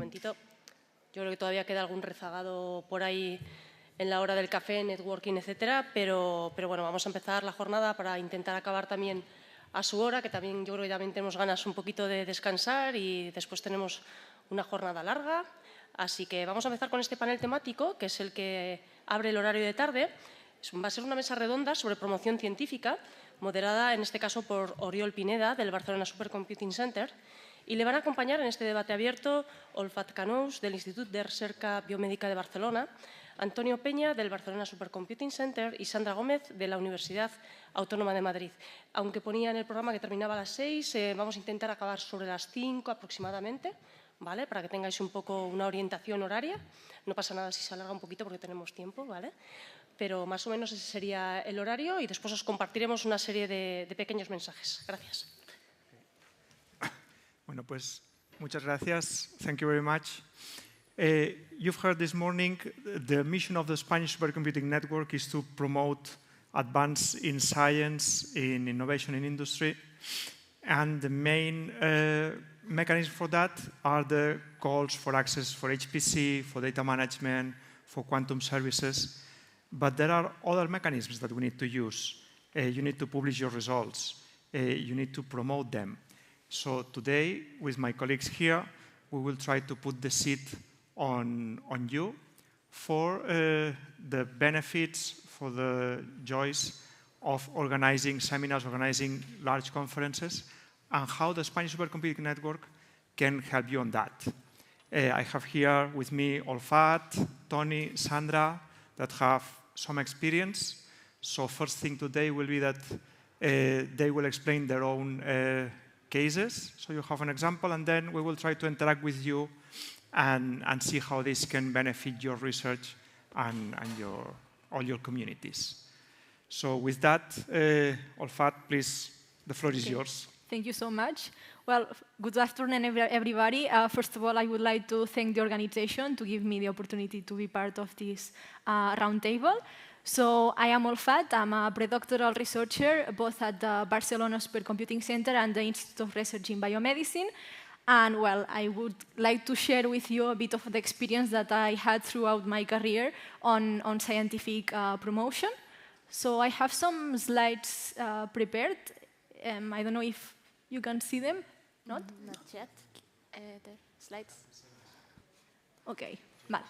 momentito. Yo creo que todavía queda algún rezagado por ahí en la hora del café, networking, etcétera, pero bueno, vamos a empezar la jornada para intentar acabar también a su hora, que también yo creo que también tenemos ganas un poquito de descansar y después tenemos una jornada larga. Así que vamos a empezar con este panel temático, que es el que abre el horario de tarde. Va a ser una mesa redonda sobre promoción científica, moderada en este caso por Oriol Pineda, del Barcelona Supercomputing Center, y le van a acompañar en este debate abierto Olfat Khannous, del Institut de Recerca Biomédica de Barcelona, Antonio Peña, del Barcelona Supercomputing Center, y Sandra Gómez, de la Universidad Autónoma de Madrid. Aunque ponía en el programa que terminaba a las 6, vamos a intentar acabar sobre las 5 aproximadamente, ¿vale? Para que tengáis un poco una orientación horaria. No pasa nada si se alarga un poquito porque tenemos tiempo, ¿vale? Pero más o menos ese sería el horario y después os compartiremos una serie de pequeños mensajes. Gracias. Bueno, pues muchas gracias. Thank you very much. You've heard this morning the mission of the Spanish Supercomputing Network is to promote advance in science, in innovation in industry, and the main mechanism for that are the calls for access for HPC, for data management, for quantum services. But there are other mechanisms that we need to use. You need to publish your results. You need to promote them. So today, with my colleagues here, we will try to put the seat on you for the benefits, for the joys of organizing seminars, organizing large conferences, and how the Spanish Supercomputing Network can help you on that. I have here with me Olfat, Tony, Sandra, that have some experience. So first thing today will be that they will explain their own cases. So you have an example, and then we will try to interact with you and see how this can benefit your research and all your communities. So with that, Olfat, please, the floor is yours. Thank you so much. Well, good afternoon, everybody. First of all, I would like to thank the organization to give me the opportunity to be part of this roundtable. So I am Olfat. I'm a predoctoral researcher, both at the Barcelona Supercomputing Center and the Institute of Research in Biomedicine. And, well, I would like to share with you a bit of the experience that I had throughout my career on scientific promotion. So I have some slides prepared. I don't know if you can see them. Not? Not yet. The slides. Okay, vale.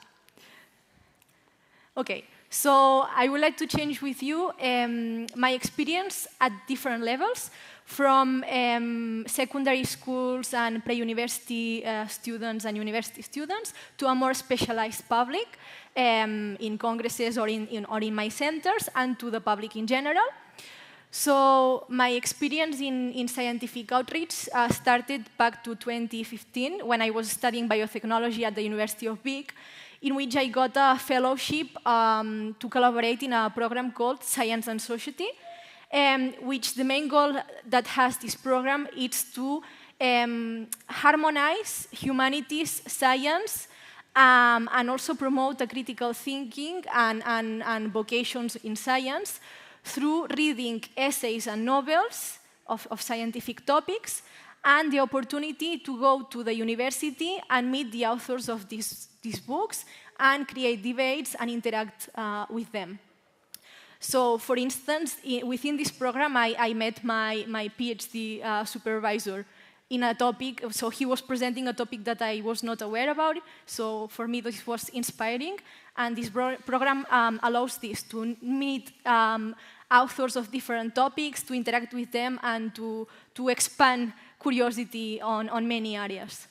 Okay, so I would like to change with you my experience at different levels, from secondary schools and pre-university students and university students to a more specialized public in congresses or in my centers, and to the public in general. So my experience in scientific outreach started back to 2015 when I was studying biotechnology at the University of Vic, in which I got a fellowship to collaborate in a program called Science and Society, which the main goal that has this program is to harmonize humanities, science, and also promote a critical thinking and vocations in science through reading essays and novels of scientific topics, and the opportunity to go to the university and meet the authors of these books and create debates and interact with them. So, for instance, within this program, I met my PhD supervisor in a topic. So he was presenting a topic that I was not aware about. So for me, this was inspiring. And this program allows this, to meet authors of different topics, to interact with them, and to expand curiosity on many areas.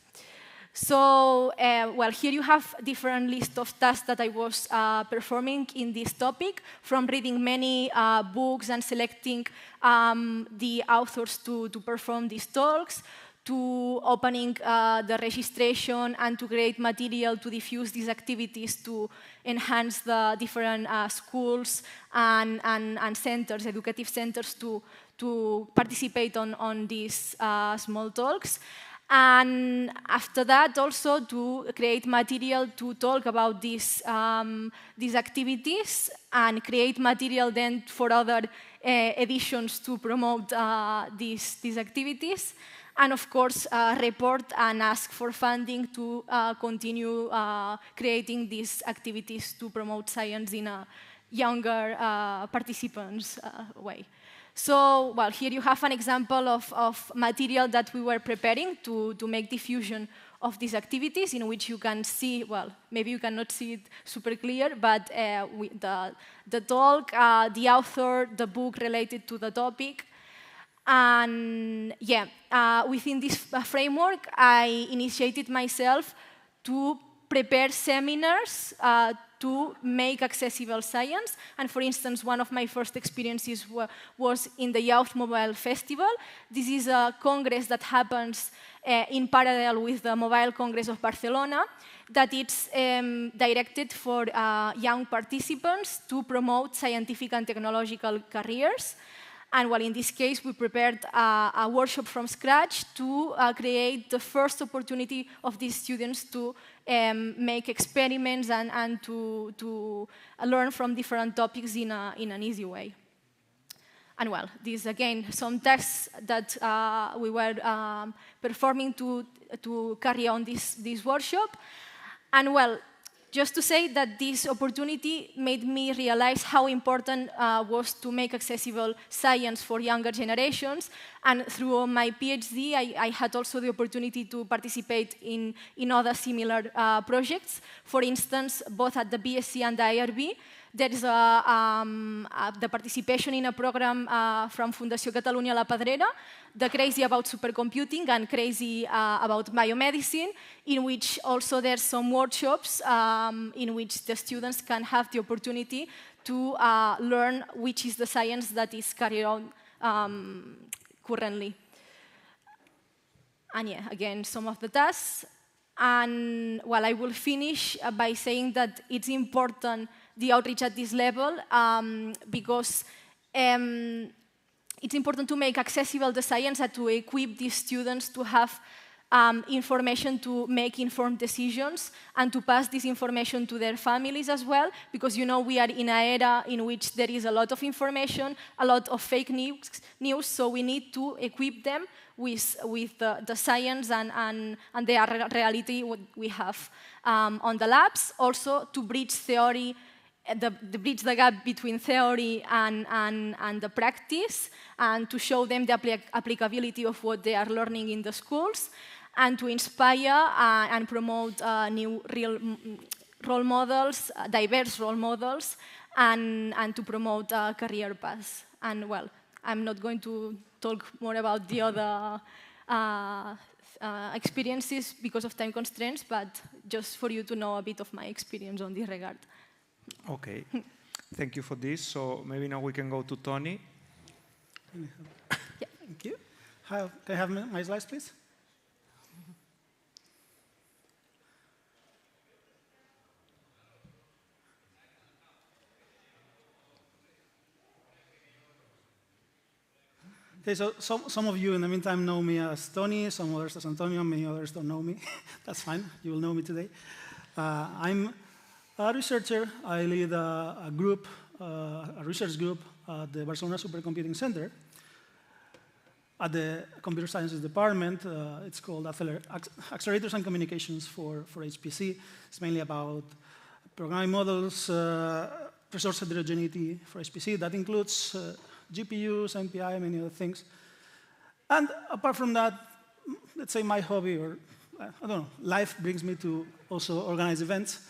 So, well, here you have different list of tasks that I was performing in this topic, from reading many books and selecting the authors to perform these talks, to opening the registration and to create material to diffuse these activities to enhance the different schools and centers, educative centers, to participate on these small talks. And after that, also to create material to talk about these activities and create material then for other editions to promote these activities. and of course report and ask for funding to continue creating these activities to promote science in a younger participants way. So, well, here you have an example of material that we were preparing to make diffusion of these activities, in which you can see, well, maybe you cannot see it super clear, but the talk, the author, the book related to the topic. And yeah, within this framework, I initiated myself to prepare seminars to make accessible science. And for instance, one of my first experiences was in the Youth Mobile Festival. This is a congress that happens in parallel with the Mobile Congress of Barcelona, that it's directed for young participants to promote scientific and technological careers. And well, in this case, we prepared a workshop from scratch to create the first opportunity of these students to make experiments and to learn from different topics in an easy way. And well, these again, some tests that we were performing to carry on this workshop. And well, just to say that this opportunity made me realize how important was to make accessible science for younger generations. And through my PhD, I had also the opportunity to participate in other similar projects. For instance, both at the BSc and the IRB, there is the participation in a program from Fundació Catalunya La Pedrera, the Crazy About Supercomputing and Crazy About Biomedicine, in which also there's some workshops in which the students can have the opportunity to learn which is the science that is carried on currently. And yeah, again, some of the tasks. And well, I will finish by saying that it's important the outreach at this level because it's important to make accessible the science and to equip these students to have information to make informed decisions and to pass this information to their families as well, because you know we are in an era in which there is a lot of information, a lot of fake news, so we need to equip them with the science and the reality we have on the labs. Also to bridge theory, bridge the gap between theory and the practice, and to show them the applicability of what they are learning in the schools, and to inspire and promote new real role models, diverse role models, and to promote career paths. And well, I'm not going to talk more about the other experiences because of time constraints, but just for you to know a bit of my experience on this regard. Okay, thank you for this. So maybe now we can go to Tony. Yeah. Thank you. Can I have my slides, please? Okay, so some of you in the meantime know me as Tony, some others as Antonio, many others don't know me. That's fine, you will know me today. I'm a researcher. I lead a research group at the Barcelona Supercomputing Center. At the Computer Sciences Department, it's called Accelerators and Communications for HPC. It's mainly about programming models, resource heterogeneity for HPC. That includes GPUs, MPI, many other things. And apart from that, let's say my hobby, or I don't know, life brings me to also organize events.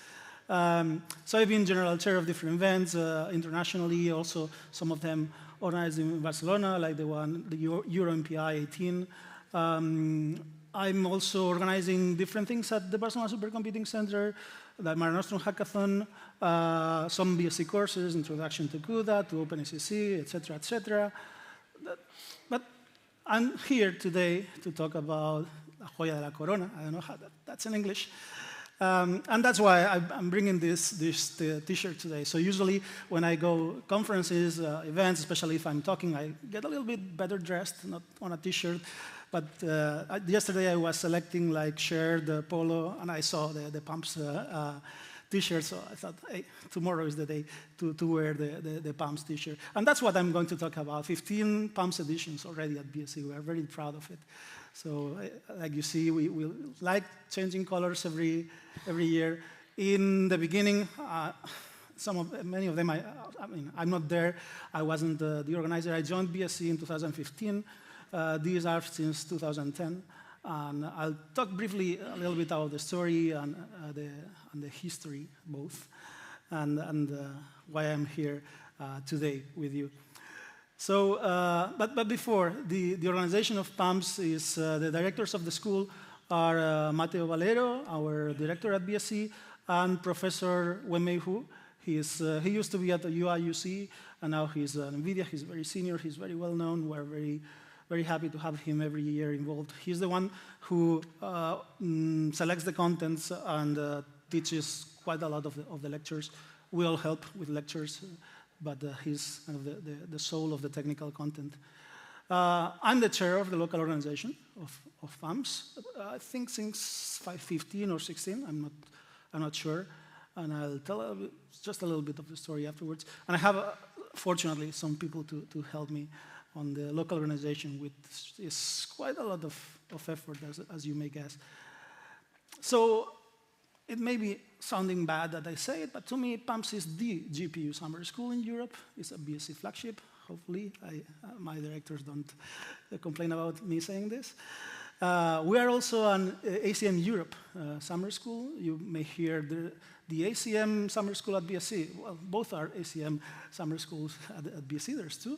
So I've been general chair of different events internationally, also some of them organized in Barcelona, like the Euro MPI 18. I'm also organizing different things at the Barcelona Supercomputing Center, the Mare Nostrum Hackathon, some BSc courses, Introduction to CUDA, to OpenACC, etc., etc. But I'm here today to talk about La Joya de la Corona. I don't know how that's in English. And that's why I'm bringing this T-shirt today. So usually when I go conferences, events, especially if I'm talking, I get a little bit better dressed, not on a T-shirt. But yesterday I was selecting like shirt, polo, and I saw the pumps T-shirt. So I thought, hey, tomorrow is the day to wear the pumps T-shirt. And that's what I'm going to talk about. 15 pumps editions already at BSc. We are very proud of it. So like you see, we like changing colors every year. In the beginning, many of them, I mean, I'm not there. I wasn't the organizer. I joined BSC in 2015. These are since 2010. And I'll talk briefly a little bit about the story and the history, both, and why I'm here today with you. So, but before, the organization of PAMS is the directors of the school are Mateo Valero, our director at BSC, and Professor Wenmei Hu. He used to be at the UIUC, and now he's at NVIDIA. He's very senior. He's very well known. We're very happy to have him every year involved. He's the one who selects the contents and teaches quite a lot of the lectures. We all help with lectures, but he's kind of the soul of the technical content. I'm the chair of the local organization of PAMS. I think since 2015 or 16. I'm not sure, and I'll tell just a little bit of the story afterwards. And I have, fortunately, some people to help me on the local organization, which is quite a lot of effort, as you may guess. So it may be sounding bad that I say it, but to me, PAMS is the GPU summer school in Europe. It's a BSc flagship. Hopefully, my directors don't complain about me saying this. We are also an ACM Europe summer school. You may hear the ACM summer school at BSc. Well, both are ACM summer schools at BSc. There's two.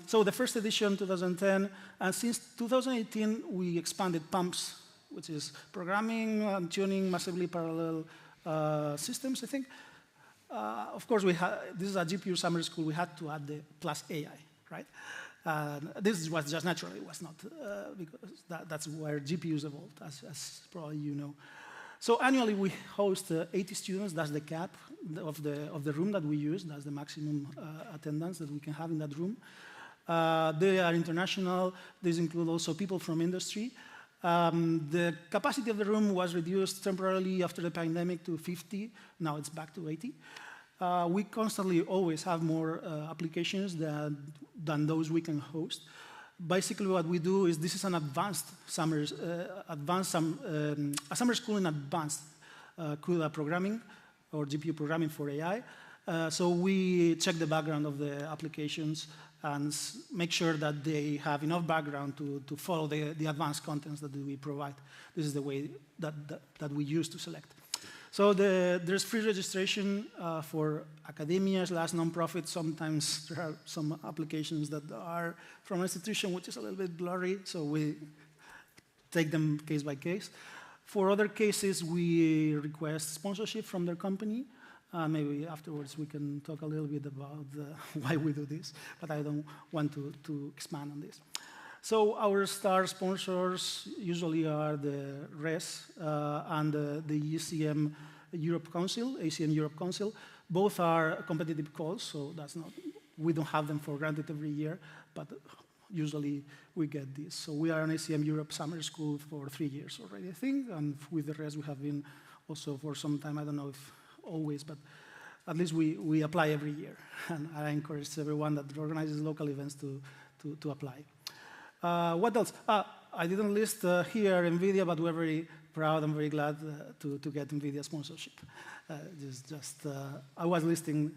So the first edition, 2010, and since 2018, we expanded PAMS, which is programming and tuning massively parallel systems, I think. Of course, this is a GPU summer school. We had to add the plus AI, right? This was just natural. It was not, because that's where GPUs evolved, as probably you know. So annually, we host 80 students. That's the cap of the room that we use. That's the maximum attendance that we can have in that room. They are international. These include also people from industry. The capacity of the room was reduced temporarily after the pandemic to 50. Now it's back to 80. We constantly always have more applications than those we can host. Basically, what we do is this is an advanced summer school in advanced CUDA programming or GPU programming for AI. So we check the background of the applications and make sure that they have enough background to follow the advanced contents that we provide. This is the way that we use to select. So there's free registration for academia / nonprofit. Sometimes there are some applications that are from an institution which is a little bit blurry, so we take them case by case. For other cases, we request sponsorship from their company. Maybe afterwards we can talk a little bit about why we do this, but I don't want to expand on this. So our star sponsors usually are the RES and the ECM Europe Council, ACM Europe Council. Both are competitive calls, so that's not, we don't have them for granted every year, but usually we get this. So we are an ACM Europe summer school for 3 years already, I think, and with the RES we have been also for some time. I don't know if always, but at least we apply every year. And I encourage everyone that organizes local events to apply. What else? I didn't list here NVIDIA, but we're very proud and very glad to get NVIDIA sponsorship. I was listing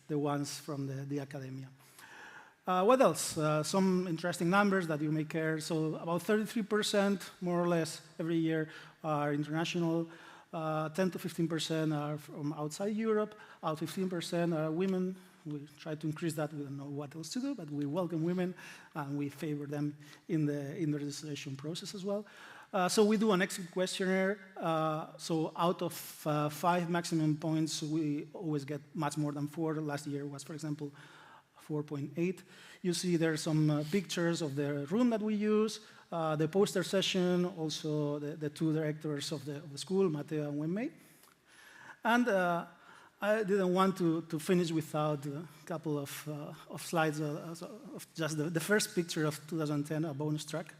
the ones from the academia. What else? Some interesting numbers that you may care. So about 33%, more or less, every year are international. 10 to 15% are from outside Europe. Out 15% are women. We try to increase that. We don't know what else to do, but we welcome women, and we favor them in the registration process as well. So we do an exit questionnaire. So out of 5 maximum points, we always get much more than 4. Last year was, for example, 4.8. You see there are some pictures of the room that we use, the poster session, also the 2 directors of the school, Mateo and Wenmei. And I didn't want to finish without a couple of slides of just the first picture of 2010, a bonus track.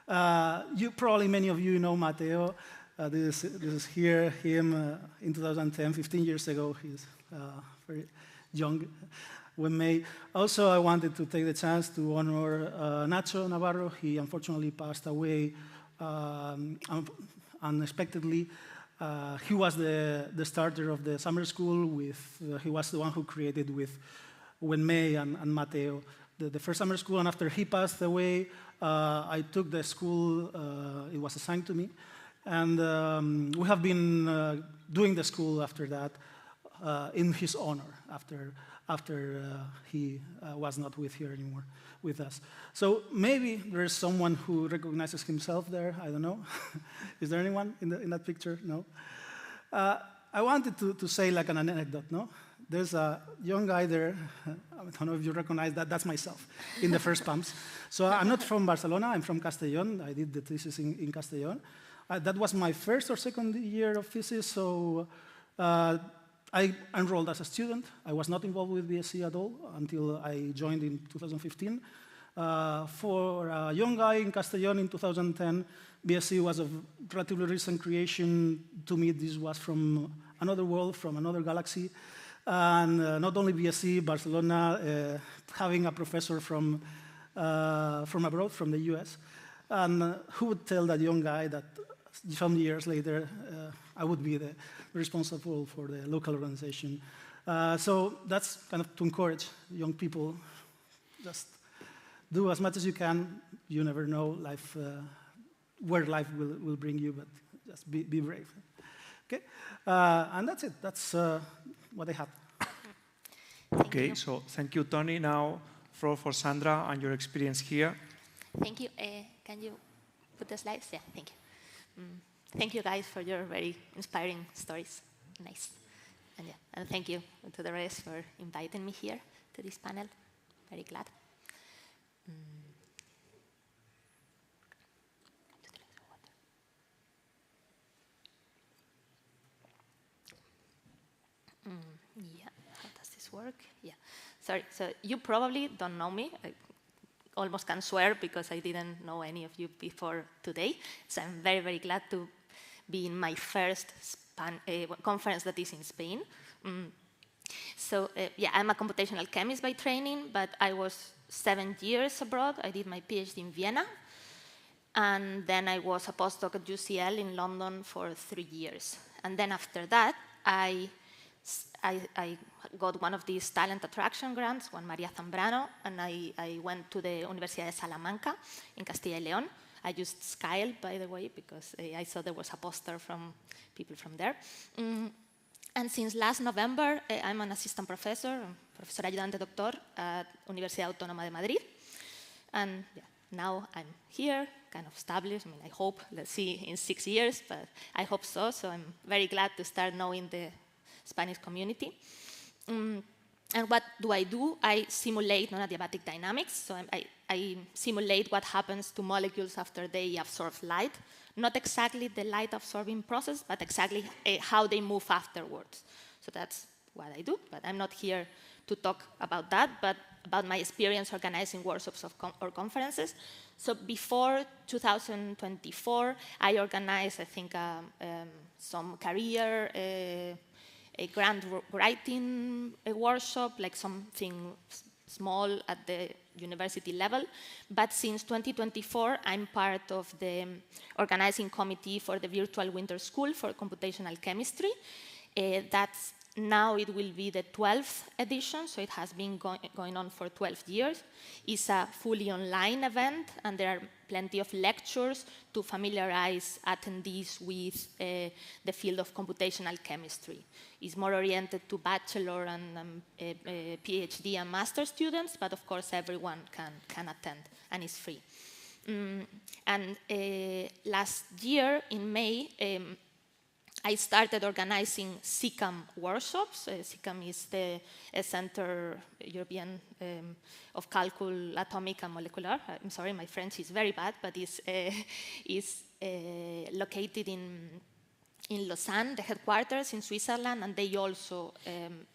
Many of you know Mateo. This is here, him in 2010, 15 years ago. He's very young. when May. Also, I wanted to take the chance to honor Nacho Navarro. He unfortunately passed away unexpectedly. He was the starter of the summer school. He was the one who created with May and Mateo the first summer school. And after he passed away, I took the school. It was assigned to me. And we have been doing the school after that in his honor, after he was not here anymore with us. So maybe there is someone who recognizes himself there. I don't know. Is there anyone in that picture? No. I wanted to say like an anecdote, no? There's a young guy there. I don't know if you recognize that. That's myself in the first pumps. So I'm not from Barcelona. I'm from Castellón. I did the thesis in Castellón. That was my first or second year of thesis. So I enrolled as a student. I was not involved with BSc at all until I joined in 2015. For a young guy in Castellón in 2010, BSc was a relatively recent creation. To me, this was from another world, from another galaxy. And not only BSc, Barcelona, having a professor from abroad, from the US. And who would tell that young guy that some years later, I would be the responsible for the local organization. So that's kind of to encourage young people, just do as much as you can. You never know where life will bring you, but just be brave. Okay, and that's it. That's what I have. Okay, so thank you, Tony. Now, for Sandra and your experience here. Thank you. Can you put the slides? Yeah, thank you. Thank you, guys, for your very inspiring stories. Nice. And yeah, and thank you to the rest for inviting me here to this panel. Very glad. Yeah, how does this work? Yeah, sorry. So you probably don't know me. I almost can swear because I didn't know any of you before today. So I'm very, very glad to be in my first conference that is in Spain. So yeah, I'm a computational chemist by training, but I was 7 years abroad. I did my PhD in Vienna. And then I was a postdoc at UCL in London for 3 years. And then after that, I got one of these talent attraction grants, Juan María Zambrano, and I went to the Universidad de Salamanca in Castilla y León. I used Skyle, by the way, because I saw there was a poster from people from there. And since last November, I'm an assistant professor, profesor ayudante doctor at Universidad Autónoma de Madrid. And yeah, now I'm here, kind of established. I mean, I hope, let's see, in 6 years, but I hope so. So I'm very glad to start knowing the Spanish community. And what do? I simulate non-adiabatic dynamics. So I simulate what happens to molecules after they absorb light. Not exactly the light-absorbing process, but exactly how they move afterwards. So that's what I do. But I'm not here to talk about that, but about my experience organizing workshops or conferences. So before 2024, I organized, I think, some career a grant writing workshop, like something small at the university level. But since 2024, I'm part of the organizing committee for the Virtual Winter School for Computational Chemistry. That's now it will be the 12th edition, so it has been going on for 12 years. It's a fully online event, and there are plenty of lectures to familiarize attendees with the field of computational chemistry. It's more oriented to bachelor and PhD and master students, but of course everyone can attend, and it's free. And last year, in May, I started organizing SICAM workshops. SICAM is the Center European of Calcul, Atomic and Molecular. I'm sorry, my French is very bad, but it's located in Lausanne, the headquarters in Switzerland, and they also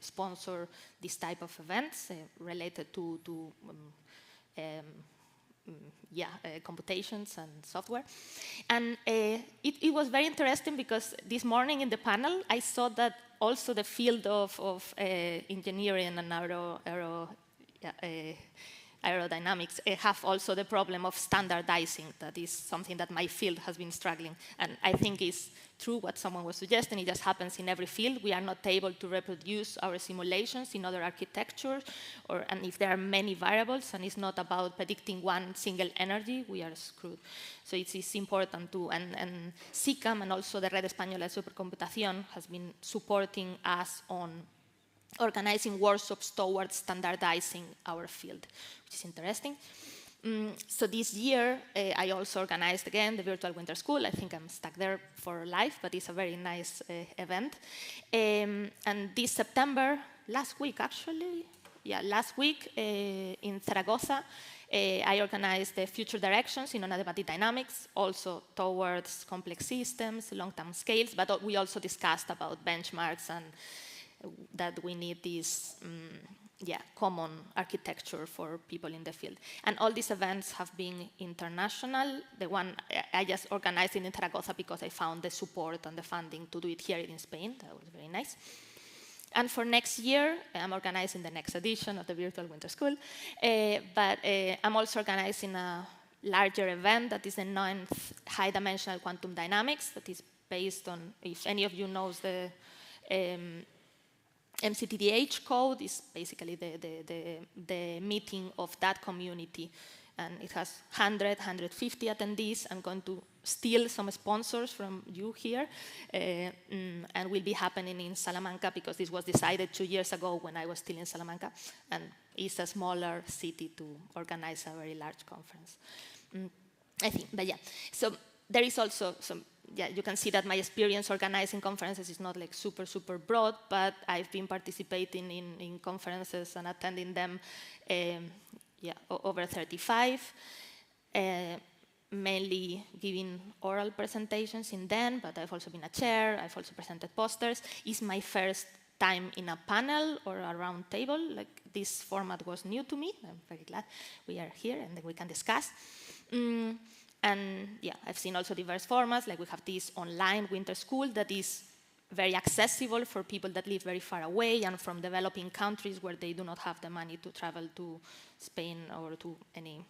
sponsor this type of events related to computations and software. And it was very interesting because this morning in the panel, I saw that also the field of engineering and aerodynamics have also the problem of standardizing. That is something that my field has been struggling. And I think it's true what someone was suggesting. It just happens in every field. We are not able to reproduce our simulations in other architectures. And if there are many variables and it's not about predicting one single energy, we are screwed. So it's important to, and SICAM and also the Red Española de Supercomputación has been supporting us on organizing workshops towards standardizing our field, which is interesting. So this year, I also organized again the Virtual Winter School. I think I'm stuck there for life, but it's a very nice event. And this September, last week in Zaragoza, I organized the future directions in adiabatic dynamics, also towards complex systems, long-term scales, but we also discussed about benchmarks and that we need this common architecture for people in the field. And all these events have been international. The one I just organized in Zaragoza because I found the support and the funding to do it here in Spain. That was very nice. And for next year, I'm organizing the next edition of the Virtual Winter School. But I'm also organizing a larger event that is the 9th high-dimensional quantum dynamics that is based on, if any of you knows the MCTDH code, is basically the meeting of that community. And it has 150 attendees. I'm going to steal some sponsors from you here. And will be happening in Salamanca because this was decided 2 years ago when I was still in Salamanca. And it's a smaller city to organize a very large conference. I think, but yeah. So there is also some, you can see that my experience organizing conferences is not like super, super broad, but I've been participating in conferences and attending them over 35, mainly giving oral presentations in them, but I've also been a chair, I've also presented posters. It's my first time in a panel or a round table. Like, this format was new to me. I'm very glad we are here and that we can discuss. And yeah, I've seen also diverse formats, like we have this online winter school that is very accessible for people that live very far away and from developing countries where they do not have the money to travel to Spain or to any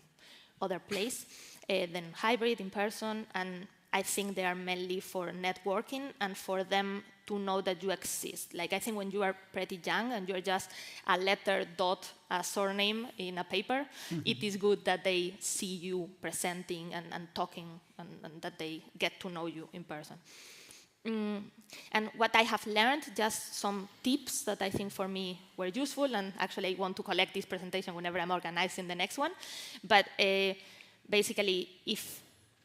other place. Then hybrid, in person, and I think they are mainly for networking and for them to know that you exist. Like, I think when you are pretty young and you're just a letter dot a surname in a paper, it is good that they see you presenting and talking and that they get to know you in person. And what I have learned, just some tips that I think for me were useful, and actually I want to collect this presentation whenever I'm organizing the next one. But basically, if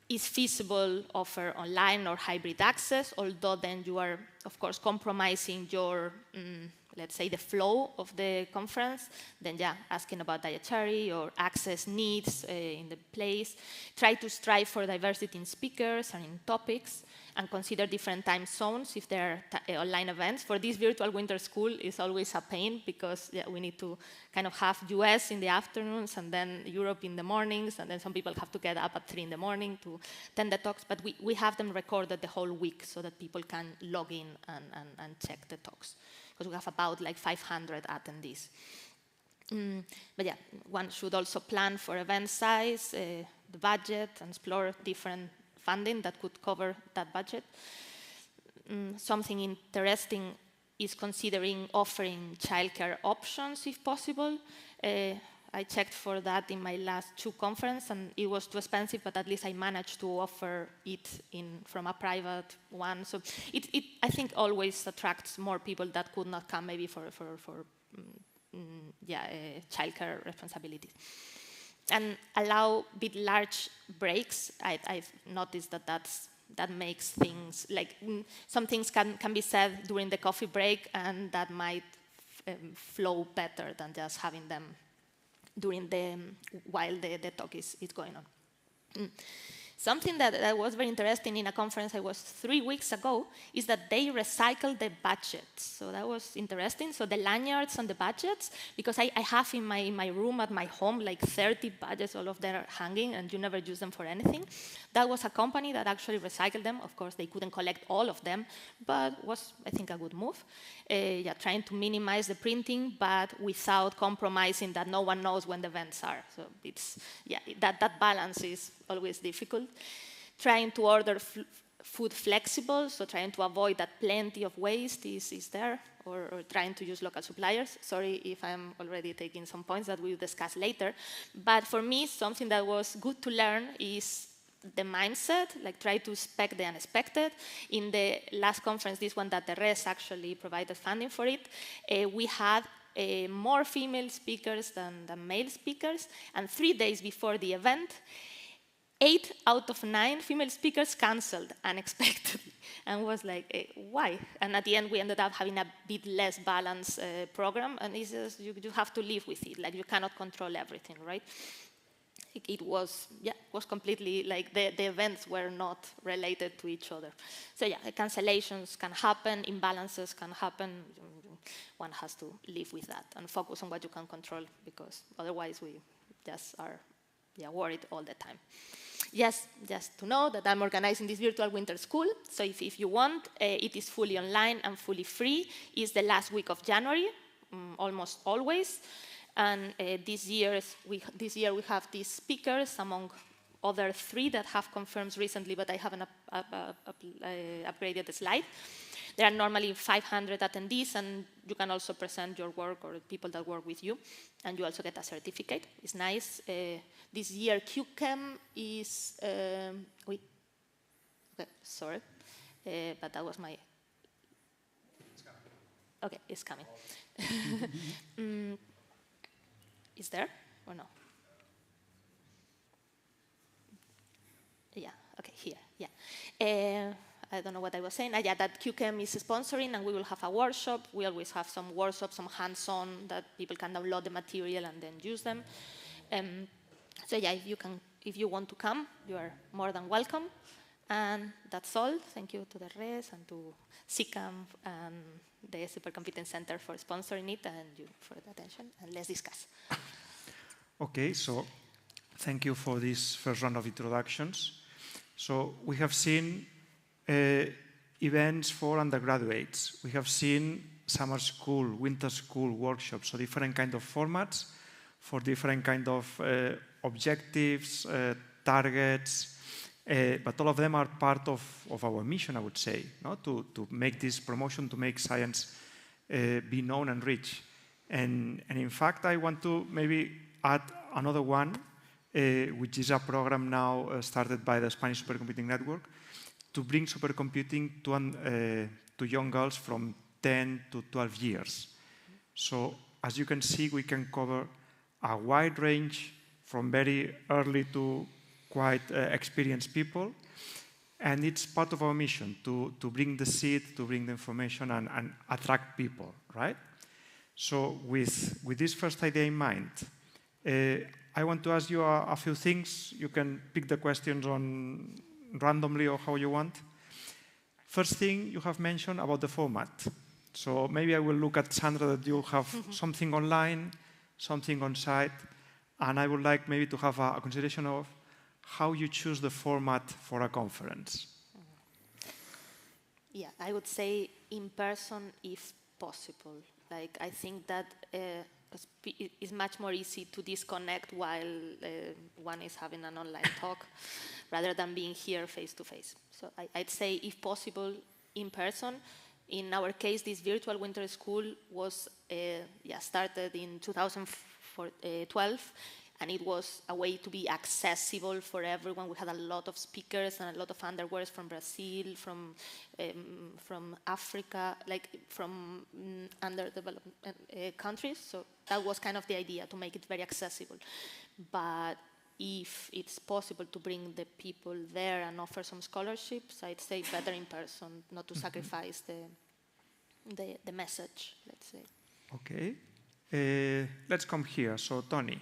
it's feasible, offer online or hybrid access, although then you are, of course, compromising your, let's say, the flow of the conference, then asking about dietary or access needs in the place. Try to strive for diversity in speakers and in topics, and consider different time zones if there are online events. For this virtual winter school, it's always a pain because we need to kind of have US in the afternoons and then Europe in the mornings, and then some people have to get up at 3 in the morning to attend the talks, but we have them recorded the whole week so that people can log in and check the talks, because we have about like 500 attendees. But yeah, one should also plan for event size, the budget, and explore different funding that could cover that budget. Something interesting is considering offering childcare options if possible. I checked for that in my last 2 conferences and it was too expensive, but at least I managed to offer it from a private one. So it I think always attracts more people that could not come maybe for childcare responsibilities. And allow a bit large breaks. I've noticed that makes things, like some things can be said during the coffee break, and that might flow better than just having them during while the talk is going on. Something that was very interesting in a conference I was 3 weeks ago is that they recycled the budgets. So that was interesting. So the lanyards and the budgets, because I have in my room at my home like 30 budgets, all of them are hanging, and you never use them for anything. That was a company that actually recycled them. Of course, they couldn't collect all of them, but was, I think, a good move. Yeah, trying to minimize the printing, but without compromising that no one knows when the events are. So it's, yeah, that balance is always difficult. Trying to order food flexible, so trying to avoid that plenty of waste is there, or trying to use local suppliers. Sorry if I'm already taking some points that we'll discuss later. But for me, something that was good to learn is the mindset, like try to expect the unexpected. In the last conference, this one that the rest actually provided funding for it, we had more female speakers than male speakers, and 3 days before the event, 8 out of 9 female speakers canceled unexpectedly, and was like, why? And at the end, we ended up having a bit less balanced program, and it's just, you have to live with it. Like, you cannot control everything, right? It was, yeah, was completely, like, the events were not related to each other. So yeah, cancellations can happen, imbalances can happen. One has to live with that and focus on what you can control, because otherwise we just are, yeah, worried all the time. Yes, just to know that I'm organizing this virtual winter school. So if you want, it is fully online and fully free. It's the last week of January, almost always. And this year we have these speakers, among other 3 that have confirmed recently, but I haven't upgraded the slide. There are normally 500 attendees, and you can also present your work or people that work with you, and you also get a certificate. It's nice. This year, QChem is... okay, sorry, but that was my... Okay, it's coming. Is there or no? Yeah, okay, here, yeah. I don't know what I was saying. Yeah, that QChem is sponsoring, and we will have a workshop. We always have some workshops, some hands-on, that people can download the material and then use them. So yeah, if you want to come, you are more than welcome. And that's all. Thank you to the RES and to SICAM and the Supercompetent Center for sponsoring it, and you for the attention. And let's discuss. Okay, so thank you for this first round of introductions. So we have seen events for undergraduates. We have seen summer school, winter school, workshops, so different kind of formats for different kind of objectives, targets, but all of them are part of our mission, I would say, no? To make this promotion, to make science be known and rich. And in fact, I want to maybe add another one, which is a program now started by the Spanish Supercomputing Network, to bring supercomputing to young girls from 10 to 12 years. So as you can see, we can cover a wide range from very early to quite experienced people. And it's part of our mission to bring the seed, to bring the information and attract people, right? So with this first idea in mind, I want to ask you a few things. You can pick the questions on randomly or how you want. First thing you have mentioned about the format. So maybe I will look at Sandra, that you have something online, something on site, and I would like maybe to have a consideration of how you choose the format for a conference. Yeah, I would say in person if possible. Like, I think that it's much more easy to disconnect while one is having an online talk rather than being here face to face. So I'd say if possible in person. In our case, this virtual winter school was started in 2012, and it was a way to be accessible for everyone. We had a lot of speakers and a lot of undergrads from Brazil, from Africa, like from underdeveloped countries. So that was kind of the idea, to make it very accessible. But if it's possible to bring the people there and offer some scholarships, I'd say better in person, not to sacrifice the message, let's say. Okay. Let's come here. So, Tony.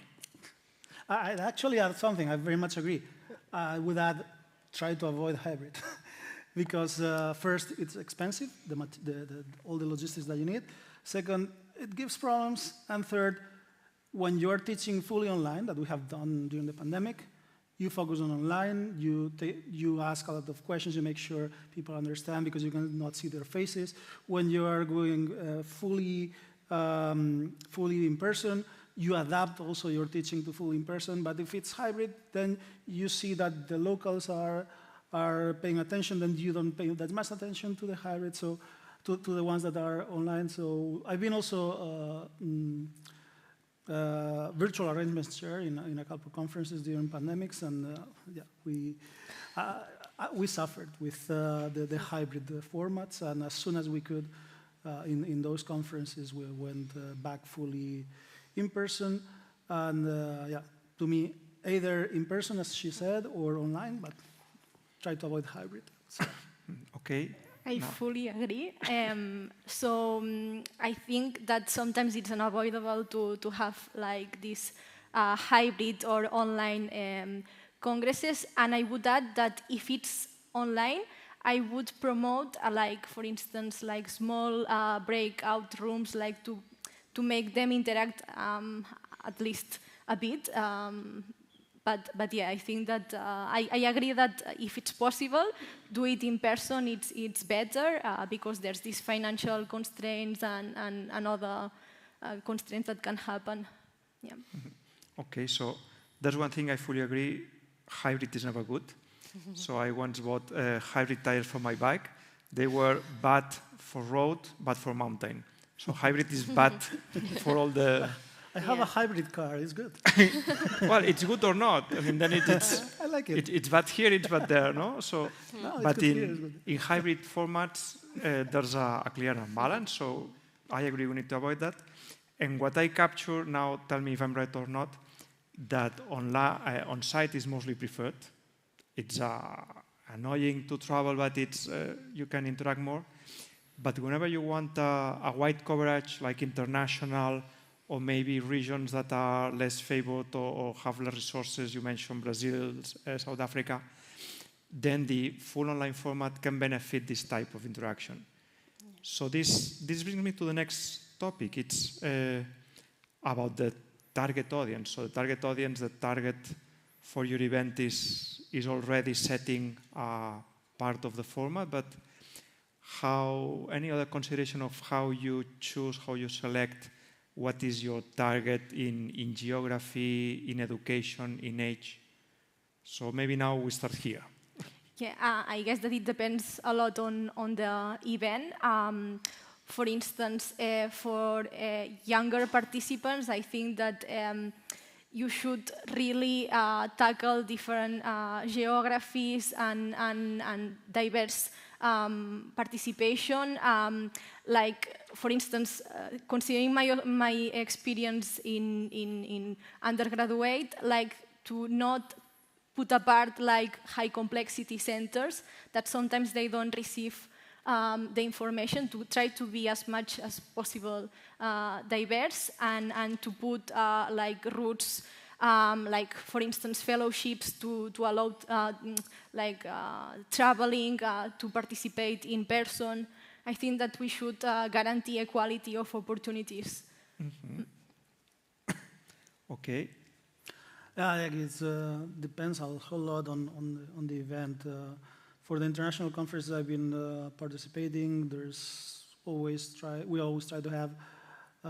I'd actually add something. I very much agree. I would add try to avoid hybrid. Because first, it's expensive, all the logistics that you need. Second, it gives problems. And third, when you're teaching fully online, that we have done during the pandemic, you focus on online, you ask a lot of questions, you make sure people understand because you cannot see their faces. When you are going fully in person, you adapt also your teaching to fully in person. But if it's hybrid, then you see that the locals are paying attention, then you don't pay that much attention to the hybrid, so to the ones that are online. So I've been also virtual arrangements chair in a couple of conferences during pandemics, and yeah, we suffered with the hybrid formats, and as soon as we could, in those conferences, we went back fully in person, and yeah, to me, either in person, as she said, or online, but try to avoid hybrid. So. Okay. I fully agree. I think that sometimes it's unavoidable to have like this hybrid or online congresses, and I would add that if it's online, I would promote, like for instance, like small breakout rooms, like to make them interact at least a bit. But yeah, I think that I agree that if it's possible, do it in person. It's better because there's these financial constraints and other constraints that can happen. Yeah. Okay, so that's one thing I fully agree. Hybrid is never good. So I once bought hybrid tires for my bike. They were bad for road, bad for mountain. So hybrid is bad for all the... I have a hybrid car, it's good. Well, it's good or not. I mean, then it's I like it. It's bad here, it's bad there, no? So, no, but in hybrid formats, there's a clear imbalance. So I agree we need to avoid that. And what I capture now, tell me if I'm right or not, that on-site is mostly preferred. It's annoying to travel, but it's you can interact more. But whenever you want a wide coverage, like international, or maybe regions that are less favored or have less resources, you mentioned Brazil, South Africa, then the full online format can benefit this type of interaction. So this brings me to the next topic. It's about the target audience. So the target for your event is already setting part of the format, but any other consideration of how you choose, how you select what is your target in geography, in education, in age? So maybe now we start here. Yeah, I guess that it depends a lot on the event. For instance, for younger participants, I think that you should really tackle different geographies and diverse participation. Like, for instance, considering my experience in undergraduate, like to not put apart like high complexity centers that sometimes they don't receive the information, to try to be as much as possible diverse and to put like routes, like for instance fellowships to allow traveling to participate in person. I think that we should guarantee equality of opportunities. Mm-hmm. Okay. Yeah, it depends a whole lot on the event. For the international conferences I've been participating, we always try to have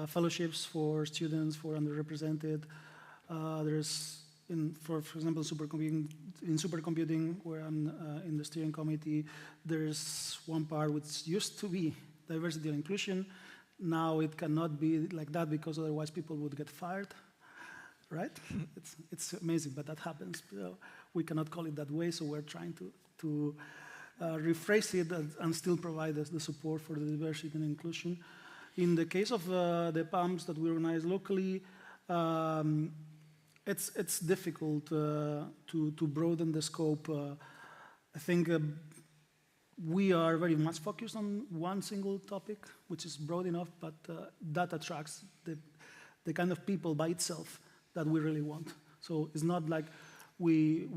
fellowships for students, for underrepresented. For example, in supercomputing, where I'm in the steering committee, there's one part which used to be diversity and inclusion. Now it cannot be like that because otherwise people would get fired, right? It's amazing, but that happens. We cannot call it that way, so we're trying to rephrase it and still provide us the support for the diversity and inclusion. In the case of the PAMs that we organize locally, it's difficult to broaden the scope. I think we are very much focused on one single topic, which is broad enough, but that attracts the kind of people by itself that we really want. So it's not like we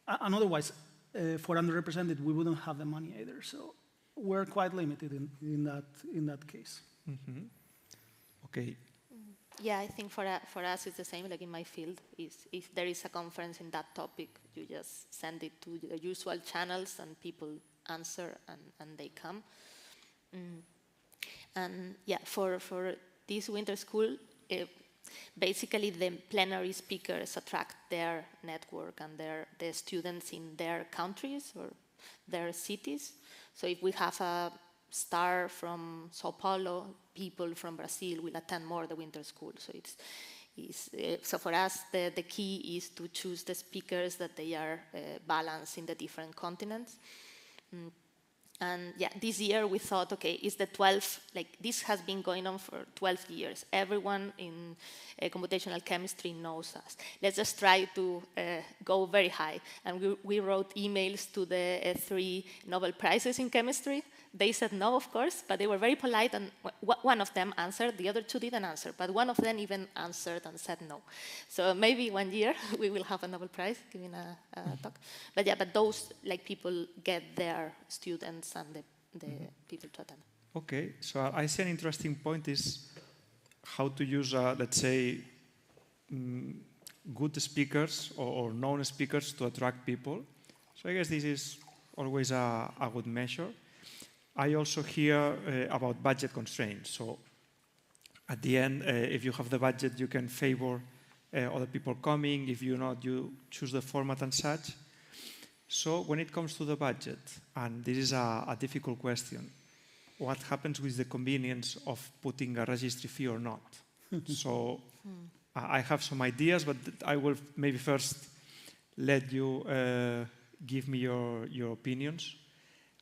and otherwise, for underrepresented, we wouldn't have the money either. So we're quite limited in that case. Mm-hmm. Okay. Yeah, I think for us it's the same. Like in my field, if there is a conference in that topic, you just send it to the usual channels, and people answer, and they come. And yeah, for this winter school, basically the plenary speakers attract their network and the students in their countries or their cities. So if we have a star from Sao Paulo, people from Brazil will attend more the winter school. So so for us, the key is to choose the speakers that they are balanced in the different continents. And yeah, this year we thought, okay, is the 12, like this has been going on for 12 years. Everyone in computational chemistry knows us. Let's just try to go very high. And we wrote emails to the 3 Nobel Prizes in chemistry. They said no, of course, but they were very polite, and one of them answered, the other 2 didn't answer, but one of them even answered and said no. So maybe one year we will have a Nobel Prize giving a talk. But yeah, but those like people get their students and the people to attend. Okay, so I see an interesting point is how to use, let's say, good speakers or known speakers to attract people. So I guess this is always a good measure. I also hear about budget constraints. So at the end, if you have the budget, you can favor other people coming. If you not, you choose the format and such. So when it comes to the budget, and this is a difficult question, what happens with the convenience of putting a registry fee or not? So I have some ideas, but I will maybe first let you give me your opinions.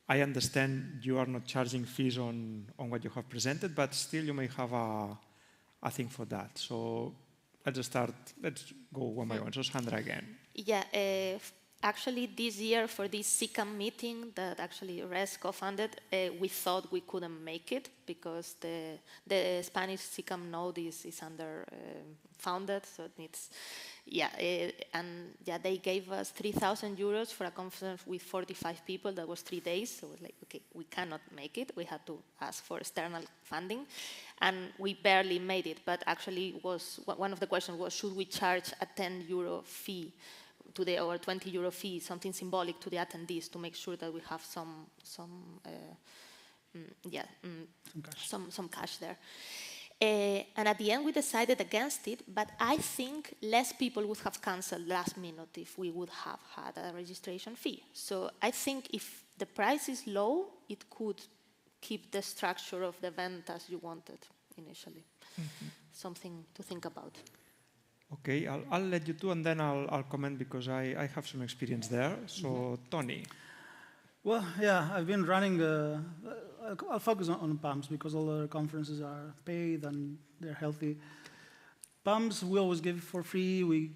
I understand you are not charging fees on what you have presented, but still you may have a thing for that. So let's go one by one. So Sandra again. Yeah, actually this year for this SICAM meeting that actually Res co-funded, we thought we couldn't make it because the Spanish SICAM node is under founded, so it needs, yeah, and yeah, they gave us 3,000 euros for a conference with 45 people. That was 3 days, so it was like, okay, we cannot make it. We had to ask for external funding, and we barely made it. But actually, one of the questions was, should we charge a 10 euro fee or a 20 euro fee, something symbolic to the attendees to make sure that we have some cash there. And at the end, we decided against it, but I think less people would have canceled last minute if we would have had a registration fee. So I think if the price is low, it could keep the structure of the event as you wanted initially. Mm-hmm. Something to think about. Okay, I'll let you do, and then I'll comment because I have some experience there. So, Tony. Well, yeah, I've been running, I'll focus on PAMs because all the conferences are paid and they're healthy. PAMs we always give for free. We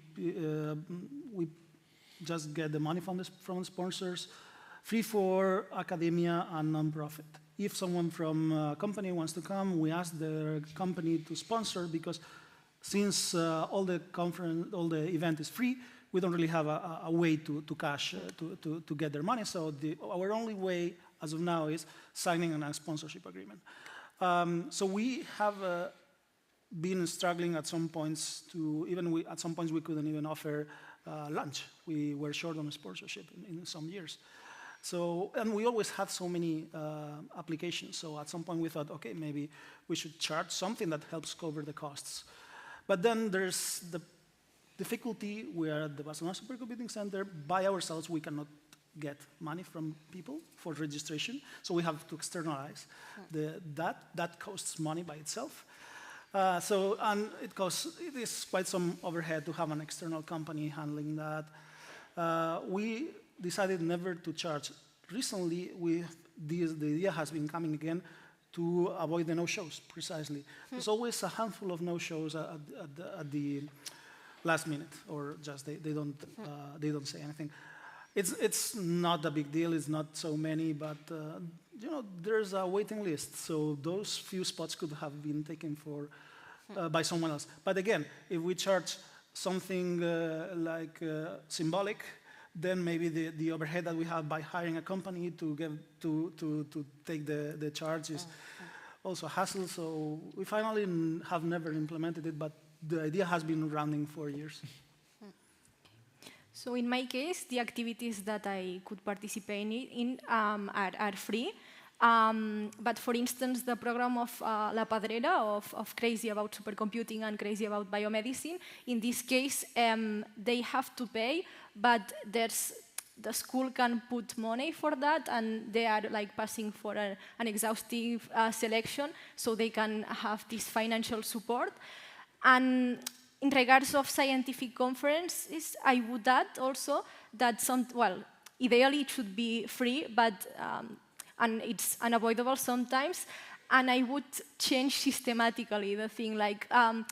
just get the money from the sponsors, free for academia and nonprofit. If someone from a company wants to come, we ask the company to sponsor because since all the event is free, we don't really have a way to cash, to get their money. So our only way, as of now, is signing a sponsorship agreement. So we have been struggling at some points at some points we couldn't even offer lunch. We were short on sponsorship in some years. So, and we always had so many applications. So at some point we thought, okay, maybe we should charge something that helps cover the costs. But then there's the difficulty. We are at the Barcelona Supercomputing Center. By ourselves, we cannot get money from people for registration, so we have to externalize. That costs money by itself. And it is quite some overhead to have an external company handling that. We decided never to charge. Recently, the idea has been coming again to avoid the no-shows, precisely. There's always a handful of no-shows at the last minute, or just they don't say anything. It's not a big deal. It's not so many, but there's a waiting list. So those few spots could have been taken by someone else. But again, if we charge something like symbolic, then maybe the overhead that we have by hiring a company to take the charge is also a hassle. So we finally have never implemented it, but the idea has been running for years. So in my case, the activities that I could participate in are free. But for instance, the program of La Padrera, of Crazy About Supercomputing and Crazy About Biomedicine, in this case, they have to pay, but the school can put money for that, and they are like passing for an exhaustive selection, so they can have this financial support. And in regards of scientific conferences, I would add also that ideally it should be free, but and it's unavoidable sometimes. And I would change systematically the thing, like all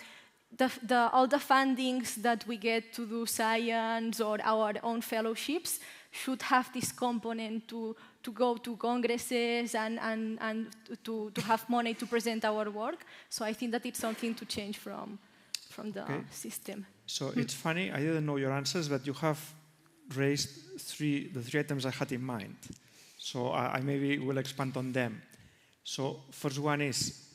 the fundings that we get to do science or our own fellowships should have this component to go to congresses and to have money to present our work. So I think that it's something to change from the system. So it's funny, I didn't know your answers, but you have raised the three items I had in mind. So I maybe will expand on them. So first one is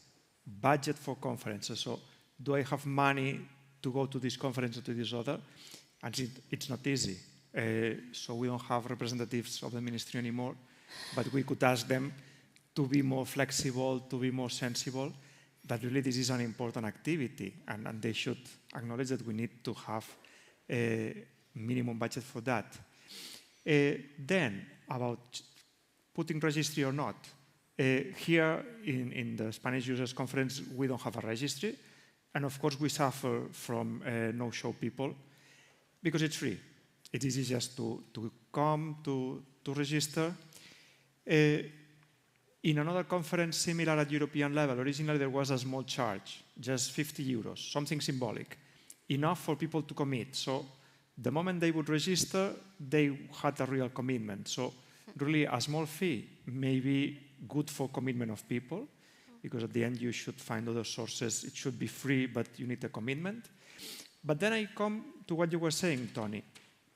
budget for conferences. So do I have money to go to this conference or to this other? And it's not easy. So we don't have representatives of the ministry anymore, but we could ask them to be more flexible, to be more sensible, that really this is an important activity, and they should acknowledge that we need to have a minimum budget for that. Then, about putting registry or not. Here in the Spanish Users Conference, we don't have a registry, and of course we suffer from no-show people because it's free. It is easy just to come, to register. In another conference similar at European level, originally there was a small charge, just 50 euros, something symbolic, enough for people to commit. So the moment they would register, they had a real commitment. So really a small fee may be good for commitment of people, because at the end you should find other sources. It should be free, but you need a commitment. But then I come to what you were saying, Tony.